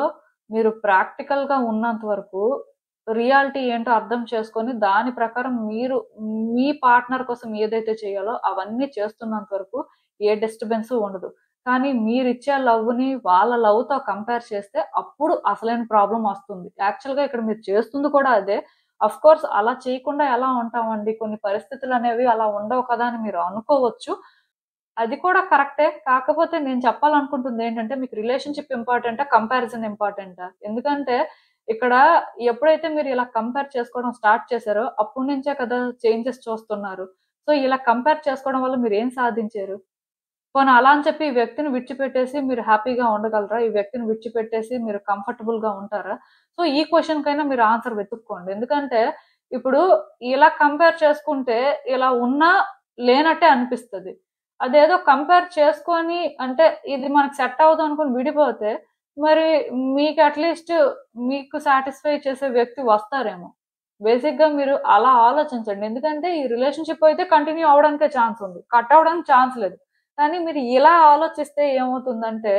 మీరు ప్రాక్టికల్‌గా ఉన్నంత వరకు రియాలిటీ ఏంటో అర్థం చేసుకొని, దాని ప్రకారం మీరు మీ పార్ట్నర్ కోసం ఏదైతే చేయాలో అవన్నీ చేస్తున్నంత వరకు ఏ డిస్టర్బెన్సు ఉండదు. కానీ మీరిచ్చే లవ్‌ని వాళ్ళ లవ్‌తో కంపేర్ చేస్తే అప్పుడు అసలైన ప్రాబ్లమ్ వస్తుంది. యాక్చువల్‌గా ఇక్కడ మీరు చేస్తుంది కూడా అదే. ఆఫ్‌కోర్స్ అలా చేయకుండా ఎలా ఉంటామండి? కొన్ని పరిస్థితులనేవి అలా ఉండవు కదా! అని మీరు అనుకోవచ్చు. అది కూడా కరెక్టే. కాకపోతే నేను చెప్పాలనుకుంటుందేంటంటే, మీకు రిలేషన్‌షిప్ ఇంపార్టెంటా? కంపారిజన్ ఇంపార్టెంటా? ఎందుకంటే, ఇక్కడ ఎప్పుడైతే మీరు ఇలా కంపేర్ చేసుకోవడం స్టార్ట్ చేశారో, అప్పటి నుంచే కదా చేంజెస్ చూస్తున్నారు. సో, ఇలా కంపేర్ చేసుకోవడం వల్ల మీరేం సాధించారు? పోనీ అలా అని చెప్పి ఈ వ్యక్తిని విడిచిపెట్టేసి మీరు హ్యాపీగా ఉండగలరా? ఈ వ్యక్తిని విడిచిపెట్టేసి మీరు కంఫర్టబుల్‌గా ఉంటారా? సో, ఈ క్వెషన్‌కైనా మీరు ఆన్సర్ వెతుక్కోండి. ఎందుకంటే, ఇప్పుడు ఇలా కంపేర్ చేసుకుంటే, ఇలా ఉన్నా లేనట్టే అనిపిస్తది. అదేదో కంపేర్ చేసుకొని అంటే ఇది మనకు సెట్ అవ్వదు అనుకుని విడిపోతే, మరి మీకు అట్‌లీస్ట్ మీకు సాటిస్ఫై చేసే వ్యక్తి వస్తారేమో. బేసిక్‌గా మీరు అలా ఆలోచించండి. ఎందుకంటే ఈ రిలేషన్‌షిప్ అయితే కంటిన్యూ అవ్వడానికే ఛాన్స్ ఉంది. కట్ అవ్వడానికి ఛాన్స్ లేదు. కానీ మీరు ఇలా ఆలోచిస్తే ఏమవుతుందంటే,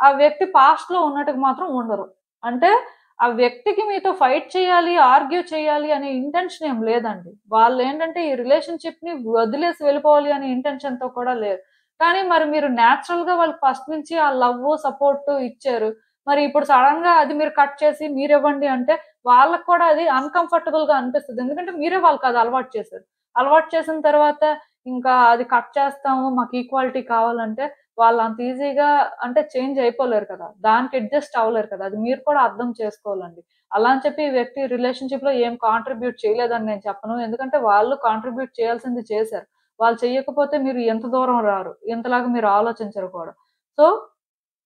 ఆ వ్యక్తి పాస్ట్‌లో ఉన్నట్టుగా మాత్రం ఉండరు. అంటే ఆ వ్యక్తికి మీతో ఫైట్ చేయాలి, ఆర్గ్యూ చేయాలి అనే ఇంటెన్షన్ ఏం లేదండి. వాళ్ళేంటంటే ఈ రిలేషన్‌షిప్‌ని వదిలేసి వెళ్ళిపోవాలి అనే ఇంటెన్షన్‌తో కూడా లేరు. కానీ మరి మీరు నేచురల్‌గా వాళ్ళకి ఫస్ట్ నుంచి ఆ లవ్వు, సపోర్టు ఇచ్చారు. మరి ఇప్పుడు సడెన్‌గా అది మీరు కట్ చేసి మీరివ్వండి అంటే, వాళ్ళకి కూడా అది అన్‌కంఫర్టబుల్‌గా అనిపిస్తది. ఎందుకంటే మీరే వాళ్ళకి అది అలవాటు చేశారు. అలవాటు చేసిన తర్వాత ఇంకా అది కట్ చేస్తాము. మాకు ఈక్వాలిటీ కావాలంటే వాళ్ళు అంత ఈజీగా అంటే చేంజ్ అయిపోలేరు కదా, దానికి అడ్జస్ట్ అవ్వలేరు కదా, అది మీరు కూడా అర్థం చేసుకోవాలండి. అలా అని చెప్పి ఈ వ్యక్తి రిలేషన్షిప్ లో ఏం కాంట్రిబ్యూట్ చేయలేదని నేను చెప్పను, ఎందుకంటే వాళ్ళు కాంట్రిబ్యూట్ చేయాల్సింది చేశారు. వాళ్ళు చేయకపోతే మీరు ఎంత దూరం రారు, ఇంతలాగా మీరు ఆలోచించరు కూడా. సో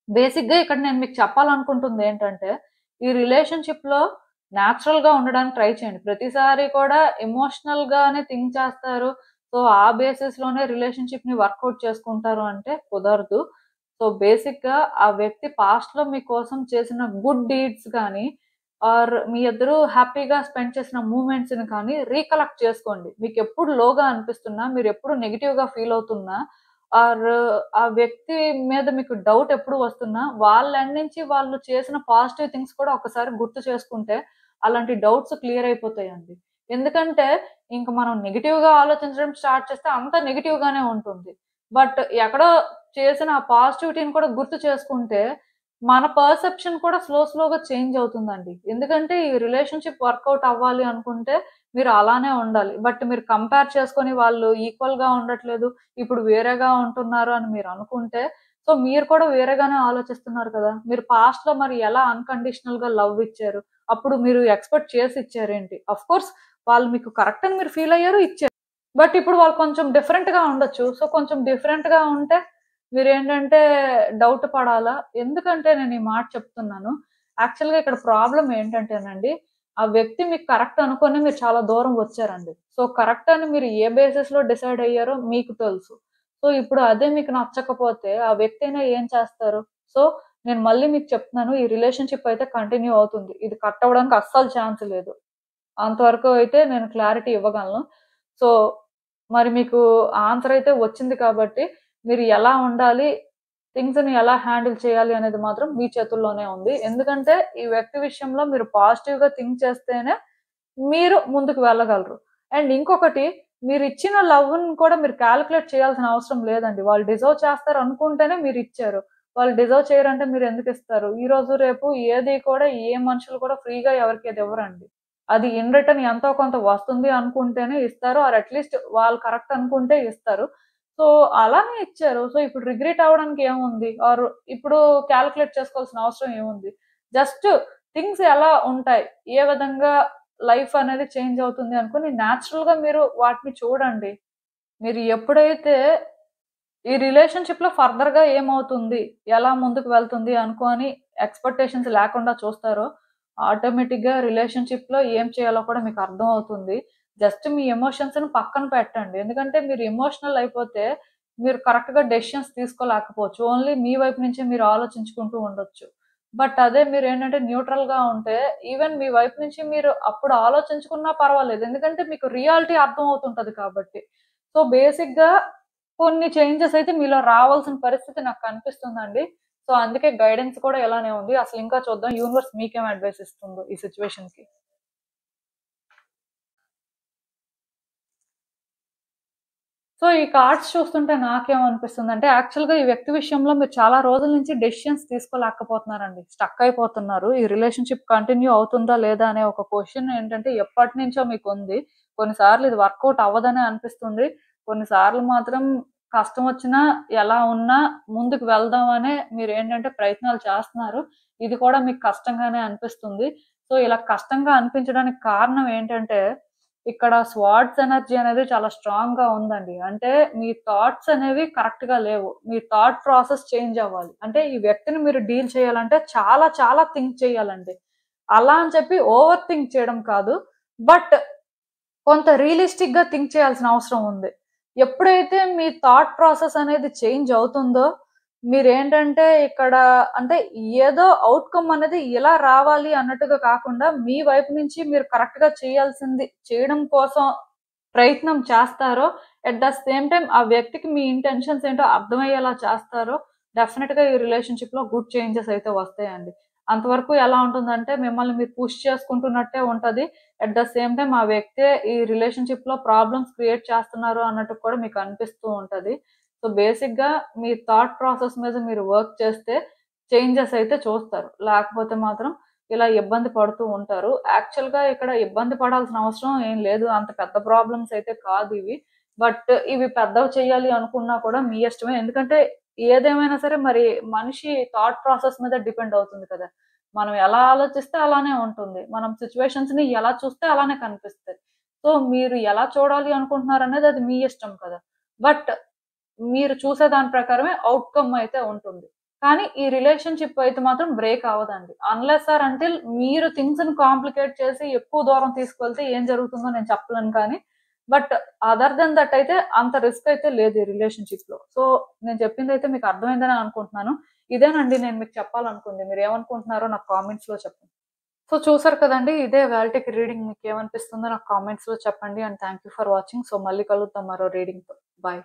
బేసిక్‌గా ఇక్కడ నేను మీకు చెప్పాలనుకుంటుంది ఏంటంటే, ఈ రిలేషన్‌షిప్‌లో నేచురల్‌గా ఉండడానికి ట్రై చేయండి. ప్రతిసారి కూడా ఎమోషనల్‌గానే థింక్ చేస్తారు. సో, ఆ బేసిస్‌లోనే రిలేషన్‌షిప్‌ని వర్కౌట్ చేసుకుంటారు అంటే కుదరదు. సో, బేసిక్‌గా ఆ వ్యక్తి పాస్ట్‌లో మీకోసం చేసిన గుడ్ డీడ్స్ గాని, ఆర్ మీ ఇద్దరు హ్యాపీగా స్పెండ్ చేసిన మూమెంట్స్‌ని కానీ రీకలెక్ట్ చేసుకోండి. మీకెప్పుడు లోగా అనిపిస్తున్నా, మీరెప్పుడు నెగెటివ్‌గా ఫీల్ అవుతున్నా, ఆర్ ఆ వ్యక్తి మీద మీకు డౌట్ ఎప్పుడు వస్తున్నా, వాళ్ళ ఎండ్ నుంచి వాళ్ళు చేసిన పాజిటివ్ థింగ్స్ కూడా ఒకసారి గుర్తు చేసుకుంటే, అలాంటి డౌట్స్ క్లియర్ అయిపోతాయండి. ఎందుకంటే, ఇంక మనం నెగెటివ్‌గా ఆలోచించడం స్టార్ట్ చేస్తే అంతా నెగెటివ్‌గానే ఉంటుంది. బట్ ఎక్కడో చేసిన ఆ పాజిటివిటీని కూడా గుర్తు చేసుకుంటే, మన పర్సెప్షన్ కూడా స్లోగా చేంజ్ అవుతుందండి. ఎందుకంటే, ఈ రిలేషన్‌షిప్ వర్కౌట్ అవ్వాలి అనుకుంటే, మీరు అలానే ఉండాలి. బట్ మీరు కంపేర్ చేసుకొని వాళ్ళు ఈక్వల్‌గా ఉండట్లేదు, ఇప్పుడు వేరేగా ఉంటున్నారు అని మీరనుకుంటే, సో, మీరు కూడా వేరేగానే ఆలోచిస్తున్నారు కదా, మీరు పాస్ట్‌లో మరి ఎలా అన్‌కండిషనల్‌గా లవ్ ఇచ్చారు? అప్పుడు మీరు ఎక్స్‌పెక్ట్ చేసి ఇచ్చారేంటి? ఆఫ్‌కోర్స్ వాళ్ళు మీకు కరెక్ట్ అని మీరు ఫీల్ అయ్యారు, ఇచ్చారు. బట్ ఇప్పుడు వాళ్ళు కొంచెం డిఫరెంట్‌గా ఉండొచ్చు. సో, కొంచెం డిఫరెంట్‌గా ఉంటే మీరేంటంటే డౌట్ పడాలా? ఎందుకంటే నేను ఈ మాట చెప్తున్నాను. యాక్చువల్‌గా ఇక్కడ ప్రాబ్లమ్ ఏంటంటేనండి, ఆ వ్యక్తి మీకు కరెక్ట్ అనుకోని మీరు చాలా దూరం వచ్చారండి. సో, కరెక్ట్ అని మీరు ఏ బేసిస్‌లో డిసైడ్ అయ్యారో మీకు తెలుసు. సో, ఇప్పుడు అదే మీకు నచ్చకపోతే ఆ వ్యక్తి అయినా ఏం చేస్తారు? సో, నేను మళ్ళీ మీకు చెప్తున్నాను, ఈ రిలేషన్‌షిప్ అయితే కంటిన్యూ అవుతుంది. ఇది కట్ అవ్వడానికి అస్సలు ఛాన్స్ లేదు. అంతవరకు అయితే నేను క్లారిటీ ఇవ్వగలను. సో, మరి మీకు ఆన్సర్ అయితే వచ్చింది కాబట్టి, మీరు ఎలా ఉండాలి, థింగ్స్‌ని ఎలా హ్యాండిల్ చేయాలి అనేది మాత్రం మీ చేతుల్లోనే ఉంది. ఎందుకంటే, ఈ వ్యక్తి విషయంలో మీరు పాజిటివ్‌గా థింక్ చేస్తేనే మీరు ముందుకు వెళ్ళగలరు. అండ్ ఇంకొకటి, మీరిచ్చిన లవ్‌ని కూడా మీరు కాలిక్యులేట్ చేయాల్సిన అవసరం లేదండి. వాళ్ళు డిజర్వ్ చేస్తారు అనుకుంటేనే మీరిచ్చారు. వాళ్ళు డిజర్వ్ చేయరంటే మీరెందుకిస్తారు? ఈరోజు, రేపు ఏది కూడా ఏ మనుషులు కూడా ఫ్రీగా ఎవరికీ ఇవ్వరండి. అది ఇన్ రిటర్న్ ఎంతో కొంత వస్తుంది అనుకుంటేనే ఇస్తారు. ఆర్ అట్‌లీస్ట్ వాళ్ళు కరెక్ట్ అనుకుంటే ఇస్తారు. సో, అలానే ఇచ్చారు. సో, ఇప్పుడు రిగ్రెట్ అవ్వడానికి ఏముంది? ఆర్ ఇప్పుడు కాలిక్యులేట్ చేసుకోవాల్సిన అవసరం ఏముంది? జస్ట్ థింగ్స్ ఎలా ఉంటాయి? ఏ విధంగా లైఫ్ అనేది చేంజ్ అవుతుంది అనుకోని నేచురల్‌గా మీరు వాటిని చూడండి. మీరు ఎప్పుడైతే ఈ రిలేషన్‌షిప్‌లో ఫర్దర్‌గా ఏమవుతుంది? ఎలా ముందుకు వెళ్తుంది అనుకోని ఎక్స్‌పెక్టేషన్స్ లేకుండా చూస్తారో, ఆటోమేటిక్‌గా రిలేషన్‌షిప్‌లో ఏం చేయాలో కూడా మీకు అర్థమవుతుంది. జస్ట్ మీ ఎమోషన్స్‌ని పక్కన పెట్టండి. ఎందుకంటే మీరు ఎమోషనల్ అయిపోతే మీరు కరెక్ట్‌గా డెసిషన్స్ తీసుకోలేకపోవచ్చు. ఓన్లీ మీ వైపు నుంచే మీరు ఆలోచించుకుంటూ ఉండొచ్చు. బట్ అదే మీరేంటంటే న్యూట్రల్‌గా ఉంటే ఈవెన్ మీ వైపు నుంచి మీరు అప్పుడు ఆలోచించుకున్నా పర్వాలేదు. ఎందుకంటే మీకు రియాలిటీ అర్థమవుతుంటది కాబట్టి. సో, బేసిక్‌గా కొన్ని చేంజెస్ అయితే మీలో రావాల్సిన పరిస్థితి నాకు కనిపిస్తుందండి. సో, అందుకే గైడెన్స్ కూడా ఇలానే ఉంది. అసలు ఇంకా చూద్దాం యూనివర్స్ మీకేం అడ్వైస్ ఇస్తుందో ఈ సిట్యుయేషన్‌కి. సో, ఈ కార్డ్స్ చూస్తుంటే నాకేమనిపిస్తుందంటే, యాక్చువల్‌గా ఈ వ్యక్తి విషయంలో మీరు చాలా రోజుల నుంచి డెసిషన్స్ తీసుకోలేకపోతున్నారండి. స్టక్ అయిపోతున్నారు. ఈ రిలేషన్‌షిప్ కంటిన్యూ అవుతుందా? లేదా? అనే ఒక క్వెషన్ ఏంటంటే ఎప్పటినుంచో మీకుంది. కొన్నిసార్లు ఇది వర్కౌట్ అవ్వదనే అనిపిస్తుంది. కొన్నిసార్లు మాత్రం కష్టం వచ్చినా, ఎలా ఉన్నా ముందుకు వెళ్దామనే మీరేంటంటే ప్రయత్నాలు చేస్తున్నారు. ఇది కూడా మీకు కష్టంగానే అనిపిస్తుంది. సో, ఇలా కష్టంగా అనిపించడానికి కారణం ఏంటంటే, ఇక్కడ స్వార్డ్స్ ఎనర్జీ అనేది చాలా స్ట్రాంగ్‌గా ఉందండి. అంటే మీ థాట్స్ అనేవి కరెక్ట్‌గా లేవు. మీ థాట్ ప్రాసెస్ చేంజ్ అవ్వాలి. అంటే ఈ వ్యక్తిని మీరు డీల్ చేయాలంటే చాలా చాలా థింక్ చేయాలండి. అలా అని చెప్పి ఓవర్ థింక్ చేయడం కాదు. బట్ కొంత రియలిస్టిక్‌గా థింక్ చేయాల్సిన అవసరం ఉంది. ఎప్పుడైతే మీ థాట్ ప్రాసెస్ అనేది చేంజ్ అవుతుందో, మీరేంటంటే ఇక్కడ అంటే ఏదో ఔట్‌కమ్ అనేది ఇలా రావాలి అన్నట్టుగా కాకుండా, మీ వైపు నుంచి మీరు కరెక్ట్‌గా చేయాల్సింది చేయడం కోసం ప్రయత్నం చేస్తారో, ఎట్ ద సేమ్ టైమ్ ఆ వ్యక్తికి మీ ఇంటెన్షన్స్ ఏంటో అర్థమయ్యేలా చేస్తారో, డెఫినిట్‌గా ఈ రిలేషన్‌షిప్‌లో గుడ్ చేంజెస్ అయితే వస్తాయండి. అంతవరకు ఎలా ఉంటుందంటే, మిమ్మల్ని మీరు పుష్ చేసుకుంటున్నట్టే ఉంటది. ఎట్ ద సేమ్ టైమ్ ఆ వ్యక్తే ఈ రిలేషన్‌షిప్‌లో ప్రాబ్లమ్స్ క్రియేట్ చేస్తున్నారు అన్నట్టు కూడా మీకు అనిపిస్తూ ఉంటది. సో, బేసిక్‌గా మీ థాట్ ప్రాసెస్ మీద మీరు వర్క్ చేస్తే చేంజెస్ అయితే చూస్తారు. లేకపోతే మాత్రం ఇలా ఇబ్బంది పడుతూ ఉంటారు. యాక్చువల్‌గా ఇక్కడ ఇబ్బంది పడాల్సిన అవసరం ఏం లేదు. అంత పెద్ద ప్రాబ్లమ్స్ అయితే కాదివి. బట్ ఇవి పెద్దవి చేయాలి అనుకున్నా కూడా మీ ఇష్టమే. ఎందుకంటే ఏదేమైనా సరే మరి మనిషి థాట్ ప్రాసెస్ మీద డిపెండ్ అవుతుంది కదా. మనం ఎలా ఆలోచిస్తే అలానే ఉంటుంది. మనం సిట్యుయేషన్స్ ని ఎలా చూస్తే అలానే కనిపిస్తాయి. సో మీరు ఎలా చూడాలి అనుకుంటున్నారనేది అది మీ ఇష్టం కదా. బట్ మీరు చూసే దాని ప్రకారమే ఔట్‌కమ్ అయితే ఉంటుంది. కానీ ఈ రిలేషన్‌షిప్ అయితే మాత్రం బ్రేక్ అవ్వదండి. అన్‌లెస్ ఆర్ అంటిల్ మీరు థింగ్స్‌ని కాంప్లికేట్ చేసి ఎక్కువ దూరం తీసుకెళ్తే ఏం జరుగుతుందో నేను చెప్పలేను కానీ, బట్ అదర్ దెన్ దట్ అయితే అంత రిస్క్ అయితే లేదు ఈ రిలేషన్‌షిప్‌లో. సో నేను చెప్పిందైతే మీకు అర్థమైందని అనుకుంటున్నాను. ఇదేనండి నేను మీకు చెప్పాలనుకుంది. మీరేమనుకుంటున్నారో నాకు కామెంట్స్‌లో చెప్పండి. సో చూసారు కదండీ! ఇదే ఇవాల్టికి రీడింగ్. మీకేమనిపిస్తుందో నాకు కామెంట్స్‌లో చెప్పండి. And thank you for watching. So మళ్ళీ కలుద్దాం మరో రీడింగ్‌తో. బాయ్.